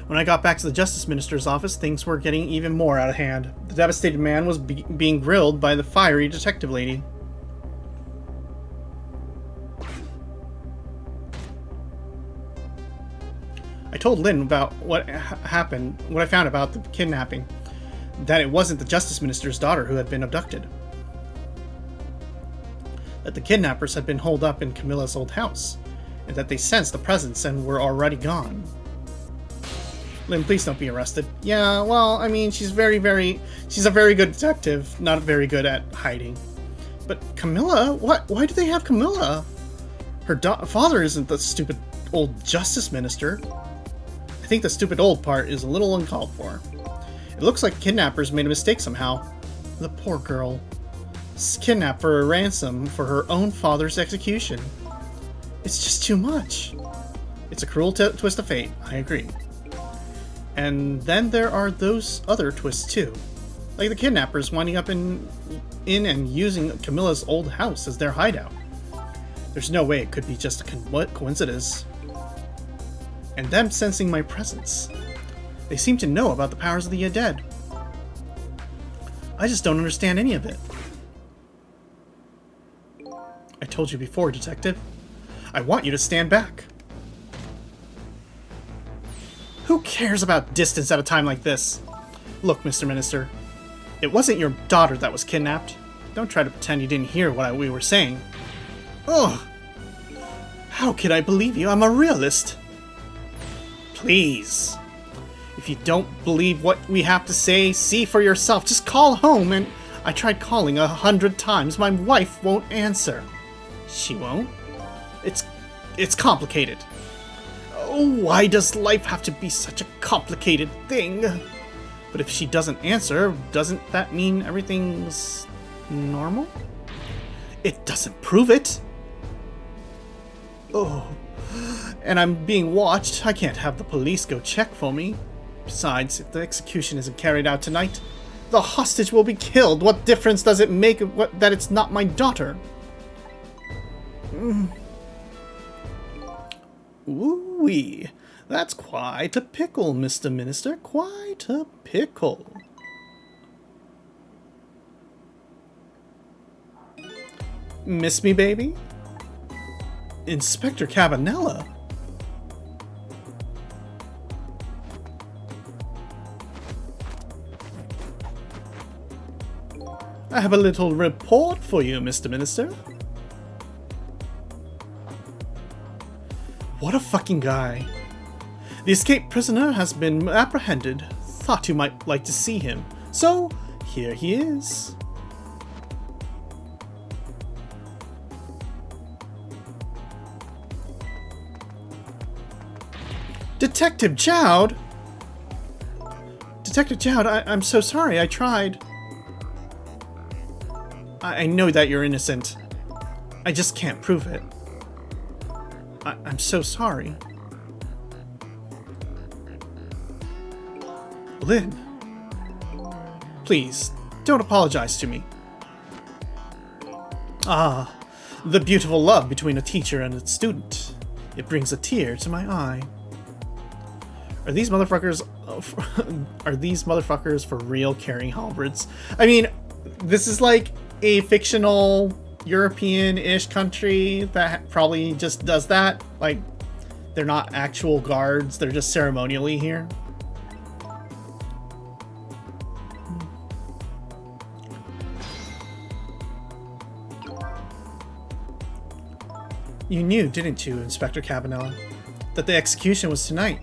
A: When I got back to the Justice Minister's office, things were getting even more out of hand. The devastated man was being grilled by the fiery detective lady. I told Lynn about what happened, what I found about the kidnapping, that it wasn't the Justice Minister's daughter who had been abducted. That the kidnappers had been holed up in Camilla's old house, and that they sensed the presence and were already gone. Lynn, please don't be arrested. Yeah, well, I mean, she's a very good detective, not very good at hiding. But Camilla? What? Why do they have Camilla? Her father isn't the stupid old Justice Minister. I think the stupid old part is a little uncalled for. It looks like kidnappers made a mistake somehow. The poor girl. Kidnapped for a ransom for her own father's execution. It's just too much. It's a cruel twist of fate, I agree. And then there are those other twists too. Like the kidnappers winding up in and using Camilla's old house as their hideout. There's no way it could be just a coincidence. And them sensing my presence. They seem to know about the powers of the undead. I just don't understand any of it. I told you before, Detective. I want you to stand back. Who cares about distance at a time like this? Look, Mr. Minister, it wasn't your daughter that was kidnapped. Don't try to pretend you didn't hear what we were saying. Ugh! How could I believe you? I'm a realist. Please. If you don't believe what we have to say, see for yourself. Just call home and... I tried calling 100 times. My wife won't answer. She won't? It's complicated. Oh, why does life have to be such a complicated thing? But if she doesn't answer, doesn't that mean everything's normal? It doesn't prove it. Oh, and I'm being watched. I can't have the police go check for me. Besides, if the execution isn't carried out tonight, the hostage will be killed. What difference does it make that it's not my daughter? Ooh-wee. That's quite a pickle, Mr. Minister. Quite a pickle. Miss me, baby? Inspector Cabanela? I have a little report for you, Mr. Minister. What a fucking guy. The escaped prisoner has been apprehended. Thought you might like to see him. So, here he is. Detective Jowd? Detective Jowd, I'm so sorry. I tried. I know that you're innocent. I just can't prove it. I'm so sorry. Lynn. Please, Don't apologize to me. Ah, the beautiful love between a teacher and a student. It brings a tear to my eye. Are these motherfuckers... are these motherfuckers for real carrying halberds? I mean, this is like a fictional European-ish country that probably just does that. Like, they're not actual guards, they're just ceremonially here. You knew, didn't you, Inspector Cabanela, that the execution was tonight?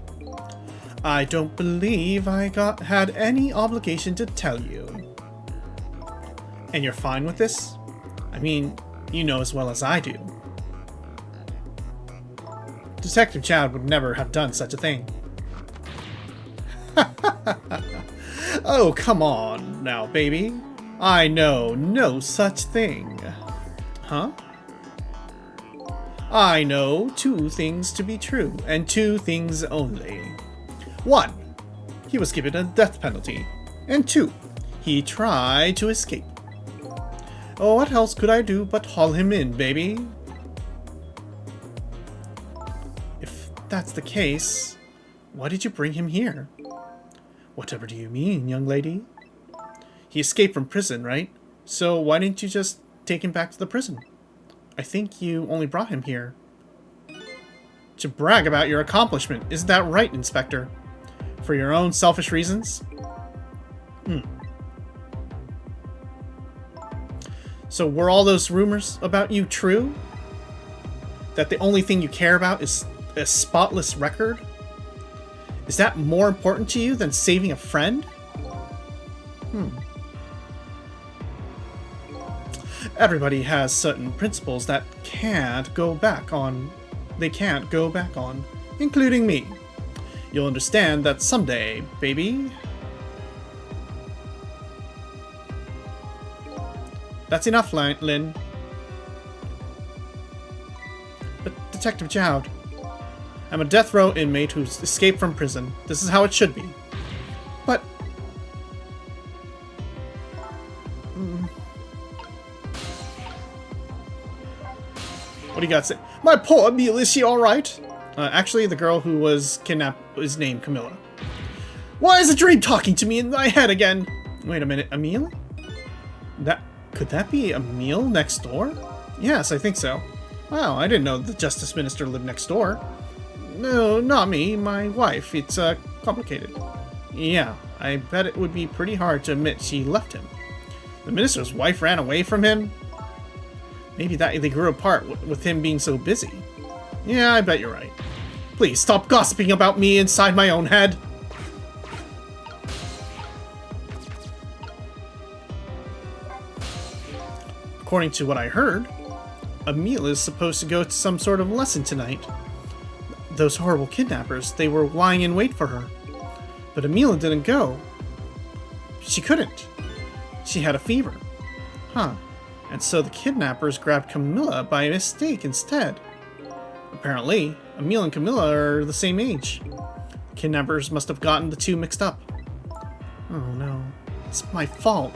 A: I don't believe I had any obligation to tell you. And you're fine with this? I mean, you know as well as I do. Detective Chad would never have done such a thing. Oh, come on now, baby. I know no such thing. Huh? I know two things to be true, and two things only. 1. He was given a death penalty. And 2. He tried to escape. Oh, what else could I do but haul him in, baby? If that's the case, why did you bring him here? Whatever do you mean, young lady? He escaped from prison, right? So why didn't you just take him back to the prison? I think you only brought him here to brag about your accomplishment. Isn't that right, Inspector? For your own selfish reasons? So were all those rumors about you true? That the only thing you care about is a spotless record? Is that more important to you than saving a friend? Everybody has certain principles that can't go back on. They can't go back on, including me. You'll understand that someday, baby. That's enough, Lynn. But Detective Jowd, I'm a death row inmate who's escaped from prison. This is how it should be. But... What do you got to say? My poor Emil, is she alright? Actually, the girl who was kidnapped is named Camilla. Why is a dream talking to me in my head again? Wait a minute, Emil? Could that be Emil next door? Yes, I think so. Wow, I didn't know the Justice Minister lived next door. No, not me, my wife. It's, complicated. Yeah, I bet it would be pretty hard to admit she left him. The Minister's wife ran away from him? Maybe that they grew apart with him being so busy. Yeah, I bet you're right. Please stop gossiping about me inside my own head. According to what I heard, Emil is supposed to go to some sort of lesson tonight. Those horrible kidnappers, they were lying in wait for her. But Emil didn't go. She couldn't. She had a fever. Huh. And so the kidnappers grabbed Camilla by mistake instead. Apparently, Emil and Camilla are the same age. Kidnappers must have gotten the two mixed up. Oh no, it's my fault.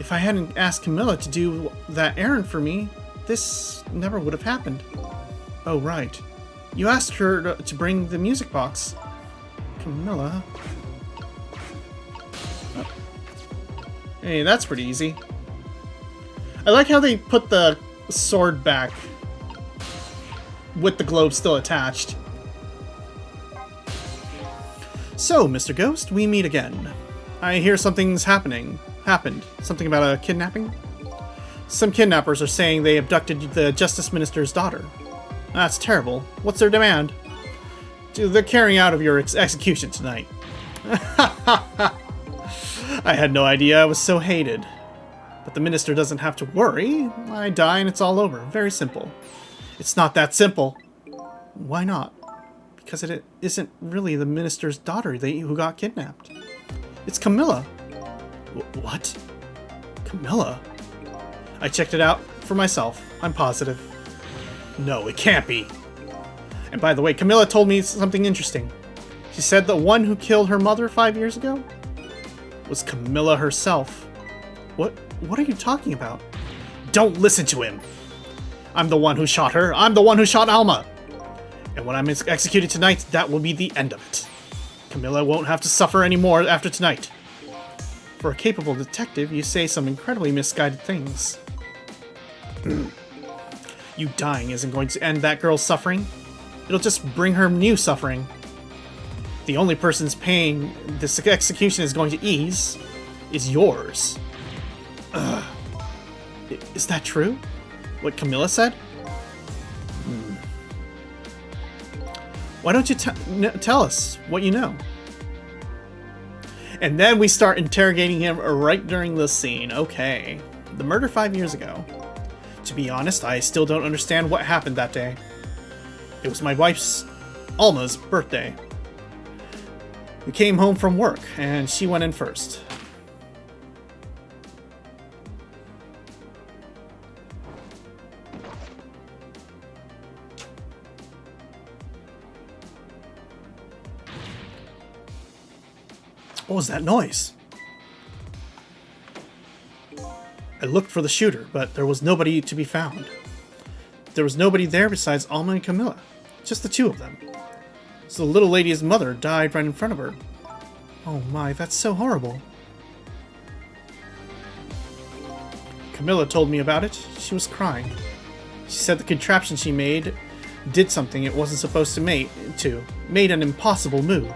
A: If I hadn't asked Camilla to do that errand for me, this never would have happened. Oh right, you asked her to bring the music box. Camilla... Oh. Hey, that's pretty easy. I like how they put the sword back with the globe still attached. So, Mr. Ghost, we meet again. I hear something's happened. Something about a kidnapping? Some kidnappers are saying they abducted the Justice Minister's daughter. That's terrible. What's their demand? The carrying out of your execution tonight. I had no idea I was so hated. But the minister doesn't have to worry. I die and it's all over. Very simple. It's not that simple. Why not? Because it isn't really the minister's daughter who got kidnapped. It's Camilla. What? Camilla? I checked it out for myself. I'm positive. No, it can't be. And by the way, Camilla told me something interesting. She said the one who killed her mother 5 years ago was Camilla herself. What are you talking about? Don't listen to him! I'm the one who shot her. I'm the one who shot Alma! And when I'm executed tonight, that will be the end of it. Camilla won't have to suffer anymore after tonight. For a capable detective, you say some incredibly misguided things. You dying isn't going to end that girl's suffering. It'll just bring her new suffering. The only person's pain this execution is going to ease is yours. Is that true? What Camilla said? Why don't you tell us what you know? And then we start interrogating him right during this scene. Okay. The murder 5 years ago. To be honest, I still don't understand what happened that day. It was my wife's, Alma's, birthday. We came home from work, and she went in first. What was that noise? I looked for the shooter, but there was nobody to be found. There was nobody there besides Alma and Camilla. Just the two of them. So the little lady's mother died right in front of her. Oh my, that's so horrible. Camilla told me about it. She was crying. She said the contraption she made did something it wasn't supposed to made an impossible move.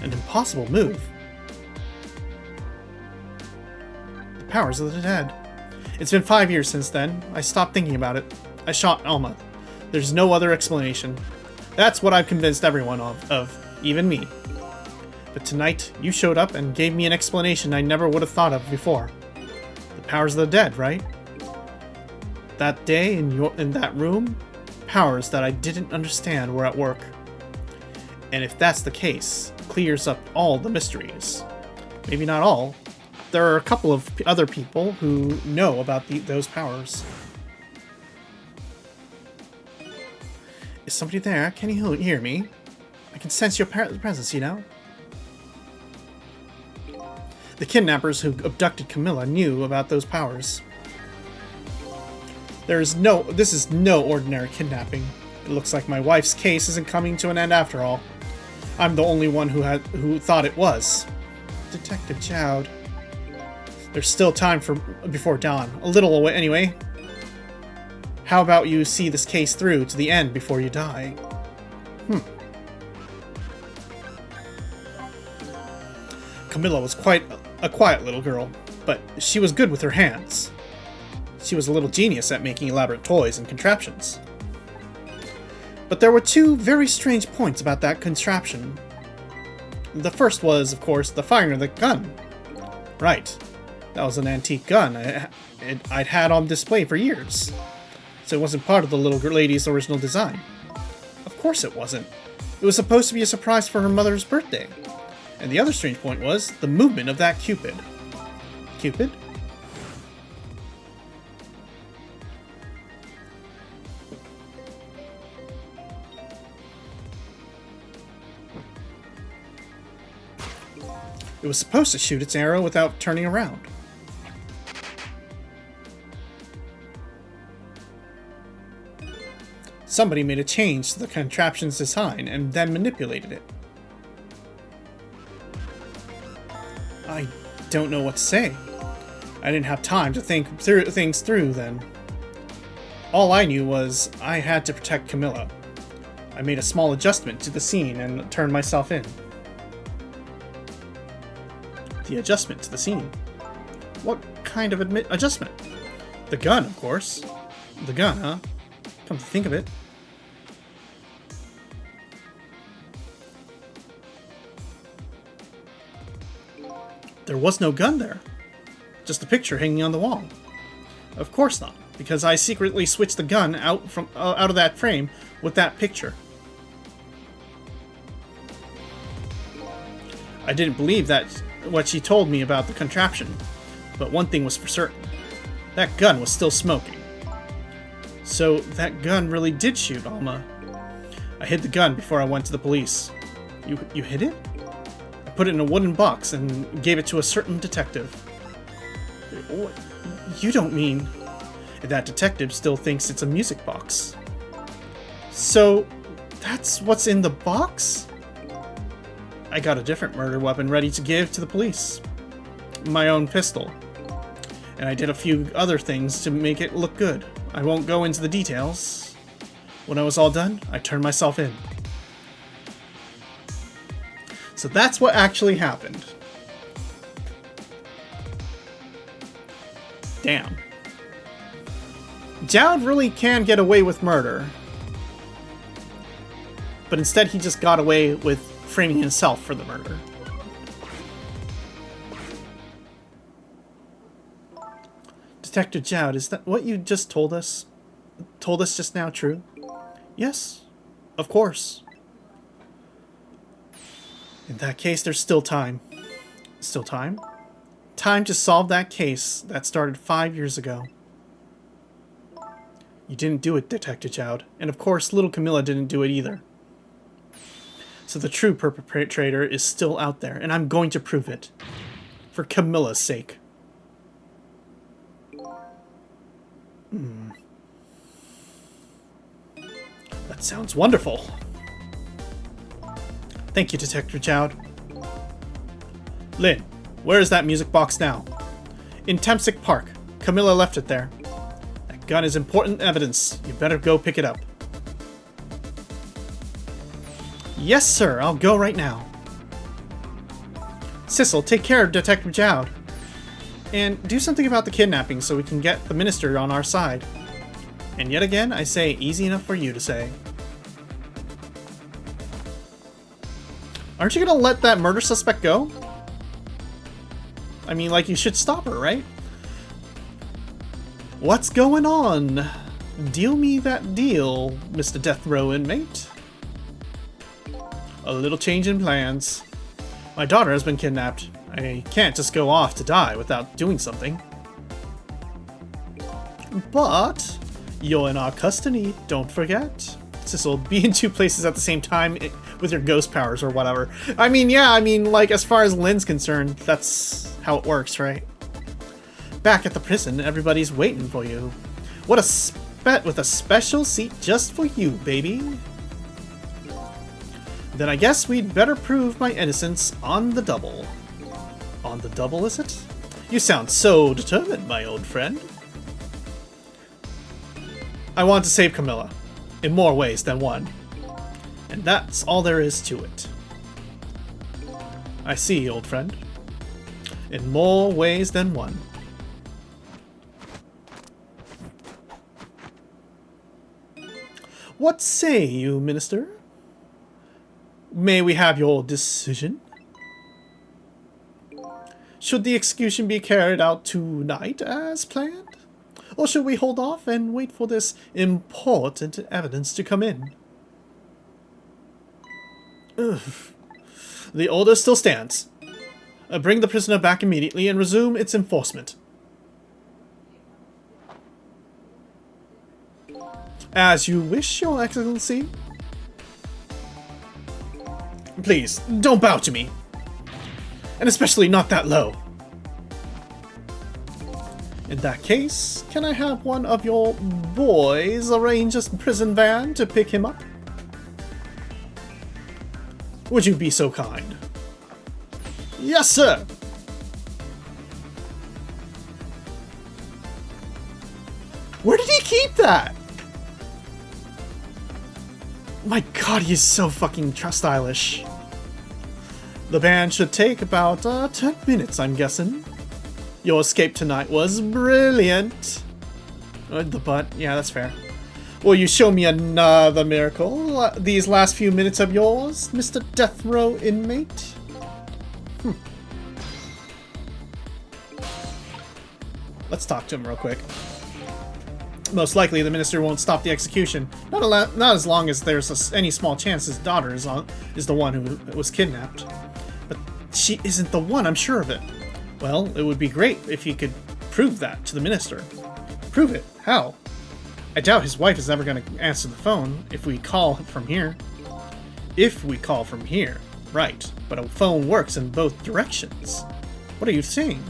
A: An impossible move? The powers of the dead. It's been 5 years since then. I stopped thinking about it. I shot Alma. There's no other explanation. That's what I've convinced everyone of, even me. But tonight, you showed up and gave me an explanation I never would have thought of before. The powers of the dead, right? That day in that room, powers that I didn't understand were at work. And if that's the case, it clears up all the mysteries. Maybe not all. There are a couple of other people who know about those powers. Is somebody there? Can you hear me? I can sense your presence, you know? The kidnappers who abducted Camilla knew about those powers. This is no ordinary kidnapping. It looks like my wife's case isn't coming to an end after all. I'm the only one who thought it was. Detective Jowd. There's still time before dawn. A little away anyway. How about you see this case through to the end before you die? Camilla was quite a quiet little girl, but she was good with her hands. She was a little genius at making elaborate toys and contraptions. But there were two very strange points about that contraption. The first was, of course, the firing of the gun. Right. That was an antique gun I'd had on display for years. So it wasn't part of the little lady's original design. Of course it wasn't. It was supposed to be a surprise for her mother's birthday. And the other strange point was the movement of that Cupid. Cupid? It was supposed to shoot its arrow without turning around. Somebody made a change to the contraption's design and then manipulated it. I don't know what to say. I didn't have time to think things through then. All I knew was I had to protect Camilla. I made a small adjustment to the scene and turned myself in. The adjustment to the scene? What kind of adjustment? The gun, of course. The gun, huh? Come to think of it. There was no gun there. Just a picture hanging on the wall. Of course not, because I secretly switched the gun out of that frame with that picture. I didn't believe what she told me about the contraption, but one thing was for certain. That gun was still smoking. So that gun really did shoot Alma. I hid the gun before I went to the police. You hid it? I put it in a wooden box and gave it to a certain detective. You don't mean... That detective still thinks it's a music box. So, that's what's in the box? I got a different murder weapon ready to give to the police. My own pistol. And I did a few other things to make it look good. I won't go into the details. When I was all done, I turned myself in. So that's what actually happened. Damn. Jowd really can get away with murder. But instead he just got away with framing himself for the murder. Detective Jowd, is that what you just told us just now true? Yes, of course. In that case, there's still time. Still time? Time to solve that case that started 5 years ago. You didn't do it, Detective Jowd. And of course, little Camilla didn't do it either. So the true perpetrator is still out there, and I'm going to prove it. For Camilla's sake. That sounds wonderful. Thank you, Detective Jowd. Lynn, where is that music box now? In Tempsick Park. Camilla left it there. That gun is important evidence. You better go pick it up. Yes, sir. I'll go right now. Sissel, take care of Detective Jowd. And do something about the kidnapping so we can get the minister on our side. And yet again, I say easy enough for you to say. Aren't you gonna let that murder suspect go? I mean, like, you should stop her, right? What's going on? Deal me that deal, Mr. Death Row inmate. A little change in plans. My daughter has been kidnapped. I can't just go off to die without doing something. But you're in our custody, don't forget. Sissel, be in two places at the same time with your ghost powers or whatever. I mean, yeah, like, as far as Lynn's concerned, that's how it works, right? Back at the prison, everybody's waiting for you. What a with a special seat just for you, baby. Then I guess we'd better prove my innocence on the double. On the double, is it? You sound so determined, my old friend. I want to save Camilla. In more ways than one. And that's all there is to it. I see, old friend. In more ways than one. What say you, Minister? May we have your decision? Should the execution be carried out tonight as planned? Or should we hold off and wait for this important evidence to come in? Ugh. The order still stands. Bring the prisoner back immediately and resume its enforcement. As you wish, Your Excellency. Please, don't bow to me. And especially not that low. In that case, can I have one of your boys arrange a prison van to pick him up? Would you be so kind? Yes, sir! Where did he keep that? My god, he's so fucking stylish. The van should take about 10 minutes, I'm guessing. Your escape tonight was brilliant. The butt, yeah, that's fair. Will you show me another miracle these last few minutes of yours, Mr. Death Row inmate? Let's talk to him real quick. Most likely the minister won't stop the execution. Not as long as there's any small chance his daughter is the one who was kidnapped. But she isn't the one, I'm sure of it. Well, it would be great if he could prove that to the minister. Prove it? How? I doubt his wife is ever going to answer the phone if we call from here. If we call from here. Right. But a phone works in both directions. What are you saying?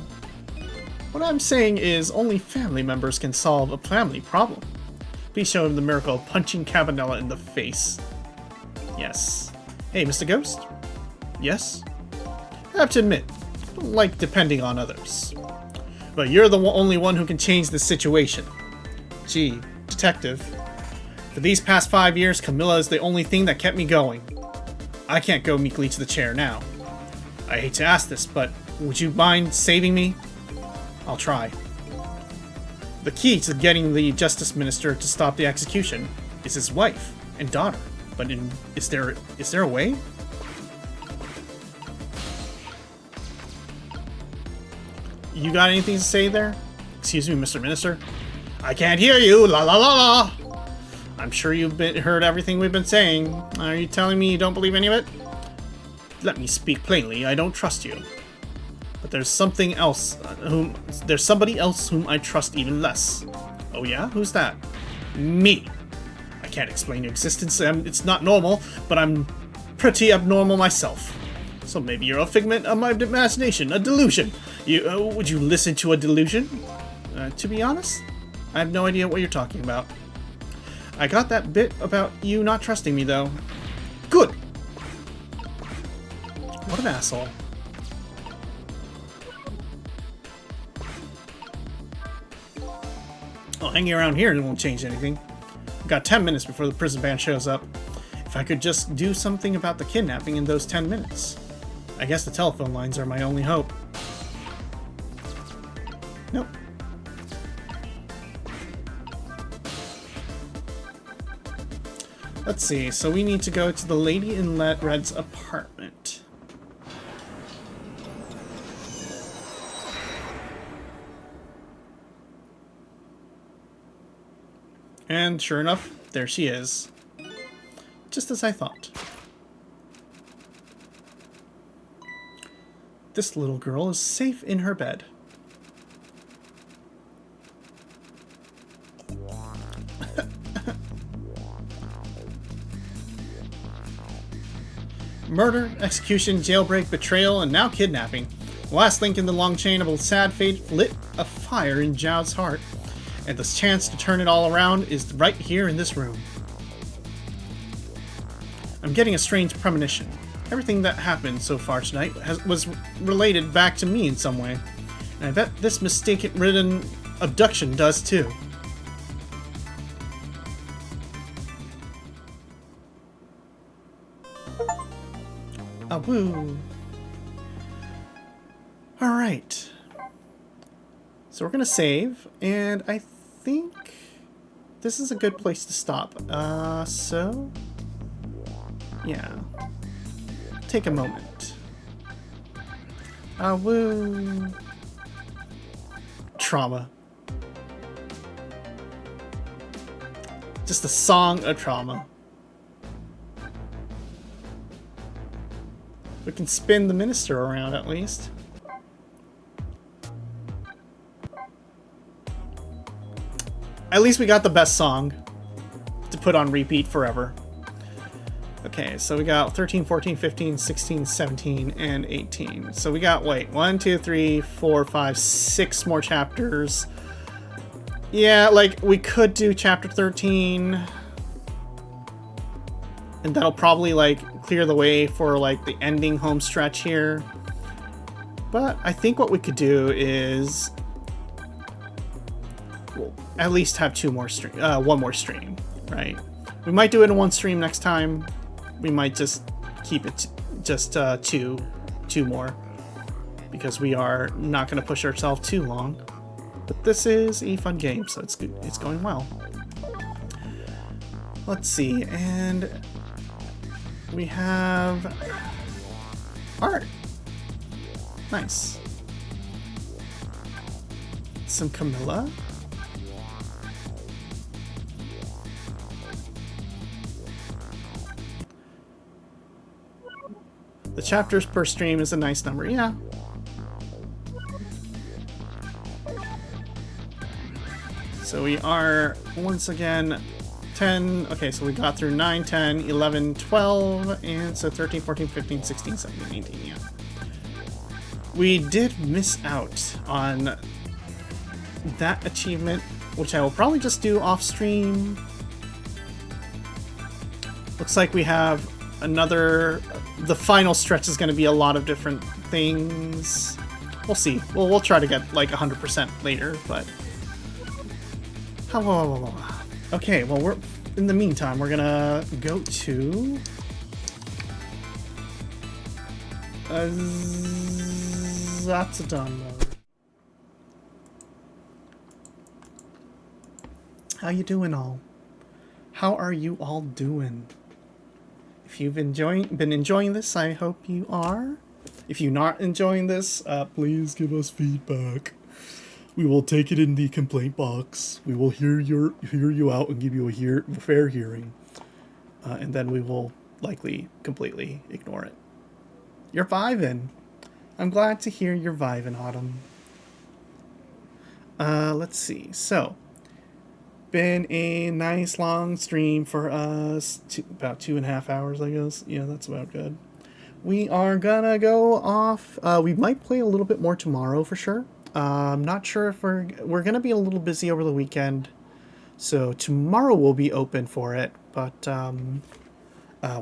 A: What I'm saying is only family members can solve a family problem. Please show him the miracle of punching Cabanela in the face. Yes. Hey, Mr. Ghost? Yes? I have to admit, I don't like depending on others. But you're the only one who can change this situation. Gee, detective. For these past 5 years, Camilla is the only thing that kept me going. I can't go meekly to the chair now. I hate to ask this, but would you mind saving me? I'll try. The key to getting the Justice Minister to stop the execution is his wife and daughter. But is there a way? You got anything to say there? Excuse me, Mr. Minister? I can't hear you! La la la la! I'm sure you've heard everything we've been saying. Are you telling me you don't believe any of it? Let me speak plainly, I don't trust you. But there's something else there's somebody else whom I trust even less. Oh yeah? Who's that? Me! I can't explain your existence, it's not normal, but I'm pretty abnormal myself. So maybe you're a figment of my imagination, a delusion. Would you listen to a delusion? To be honest, I have no idea what you're talking about. I got that bit about you not trusting me, though. Good! What an asshole. Well, hanging around here won't change anything. We've got 10 minutes before the prison band shows up. If I could just do something about the kidnapping in those 10 minutes. I guess the telephone lines are my only hope. Nope. Let's see, so we need to go to the lady in Red's apartment. And sure enough, there she is. Just as I thought. This little girl is safe in her bed. Murder, execution, jailbreak, betrayal, and now kidnapping. The last link in the long chain of a sad fate lit a fire in Zhao's heart, and the chance to turn it all around is right here in this room. I'm getting a strange premonition. Everything that happened so far tonight was related back to me in some way, and I bet this mistake-ridden abduction does too. Woo. Alright. So we're gonna save, and I think this is a good place to stop. So yeah. Take a moment. Woo. Trauma. Just a song of trauma. We can spin the minister around at least. At least we got the best song to put on repeat forever. Okay, so we got 13, 14, 15, 16, 17, and 18. So we got, wait, 1, 2, 3, 4, 5, 6 more chapters. Yeah, like, we could do chapter 13. And that'll probably, like, clear the way for, like, the ending home stretch here. But I think what we could do is... we'll at least have one more stream, right? We might do it in one stream next time. We might just keep it just two more. Because we are not going to push ourselves too long. But this is a fun game, so it's good. It's going well. Let's see, and... we have art. Nice. Some Camilla. The chapters per stream is a nice number, yeah. So we are, once again, 10, okay, so we got through 9, 10, 11, 12, and so 13, 14, 15, 16, 17, 18, yeah. We did miss out on that achievement, which I will probably just do off stream. Looks like we have another... The final stretch is going to be a lot of different things. We'll see. We'll try to get like 100% later, but... Okay, well, we're... In the meantime, we're gonna go to... Zatadon mode. How you doing all? How are you all doing? If you've been enjoying this, I hope you are. If you're not enjoying this, please give us feedback. We will take it in the complaint box. We will hear you out and give you a fair hearing. And then we will likely completely ignore it. You're vibing. I'm glad to hear you're vibing, Autumn. Let's see. So, been a nice long stream for us. About 2.5 hours, I guess. Yeah, that's about good. We are gonna go off. We might play a little bit more tomorrow for sure. I'm not sure if we're gonna be a little busy over the weekend, so tomorrow we'll be open for it. But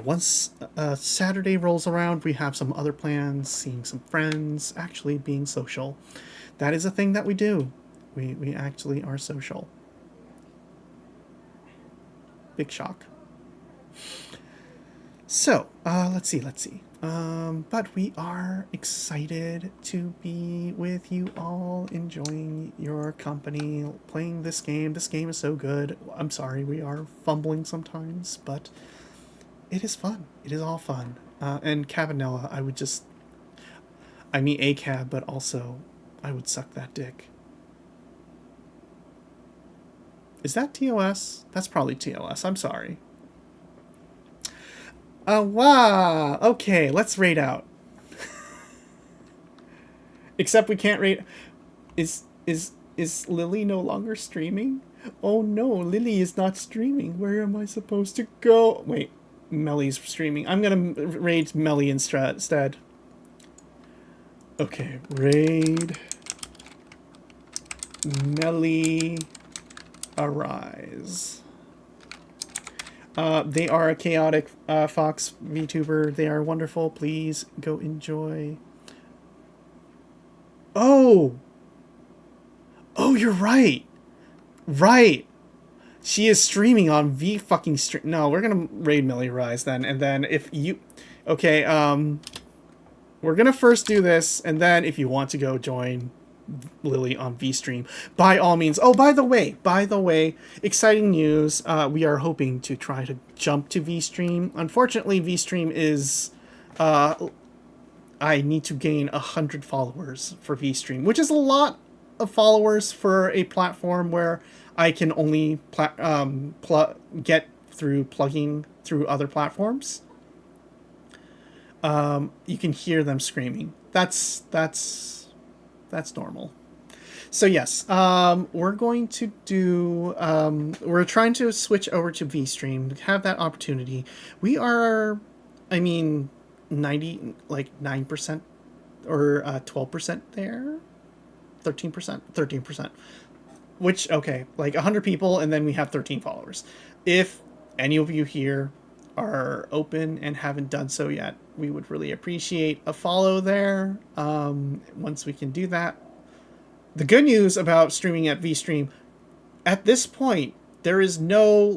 A: once Saturday rolls around, we have some other plans, seeing some friends, actually being social. That is a thing that we do. We actually are social. Big shock. So, let's see. But we are excited to be with you all, enjoying your company, playing this game. This game is so good. I'm sorry, we are fumbling sometimes, but it is fun. It is all fun. And Cabanella, I mean A-Cab, but also, I would suck that dick. Is that TOS? That's probably TOS. I'm sorry. Wow. Okay, let's raid out. Except we can't raid. Is Lily no longer streaming? Oh no, Lily is not streaming. Where am I supposed to go? Wait, Melly's streaming. I'm gonna raid Melly instead. Okay, raid Melly Arise. They are a chaotic Fox VTuber. They are wonderful. Please go enjoy. Oh, you're right. Right. She is streaming on V fucking stream. No, we're gonna raid Melly Rise then, and then if you, okay, we're gonna first do this, and then if you want to go join Lily on VStream, by all means. Oh, by the way, exciting news. We are hoping to try to jump to VStream. Unfortunately, VStream is, I need to gain 100 followers for VStream, which is a lot of followers for a platform where I can only get through plugging through other platforms. You can hear them screaming. That's normal. So yes, we're going to do, we're trying to switch over to VStream, have that opportunity. We are, I mean, 9% or 12% there? 13%? Which, okay, like 100 people and then we have 13 followers. If any of you here are open and haven't done so yet, we would really appreciate a follow there. Once we can do that. The good news about streaming at VStream, at this point, there's no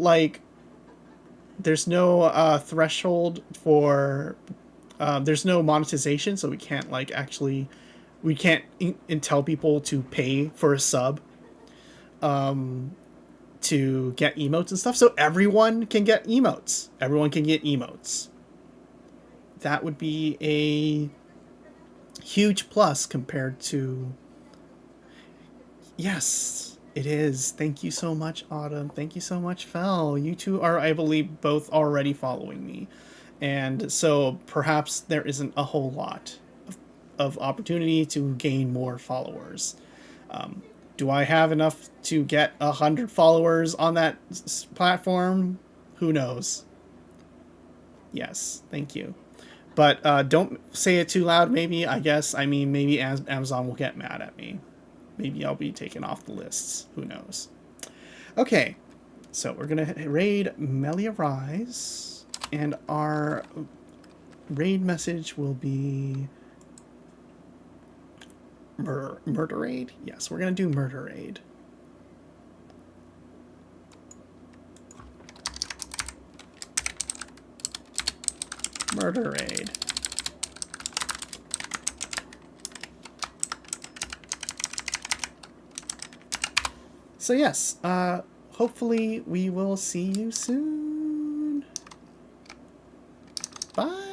A: threshold for, there's no monetization, so we can't tell people to pay for a sub to get emotes and stuff. So everyone can get emotes. That would be a huge plus compared to... Yes, it is. Thank you so much, Autumn. Thank you so much, Fel. You two are, I believe, both already following me. And so perhaps there isn't a whole lot of opportunity to gain more followers. Do I have enough to get 100 followers on that platform? Who knows? Yes, thank you. But don't say it too loud, maybe, I guess. I mean, maybe Amazon will get mad at me. maybe I'll be taken off the lists. Who knows? Okay, so we're going to raid Melia Rise, and our raid message will be murder raid? Yes, we're going to do murder raid. Murder raid. So yes, hopefully we will see you soon. Bye.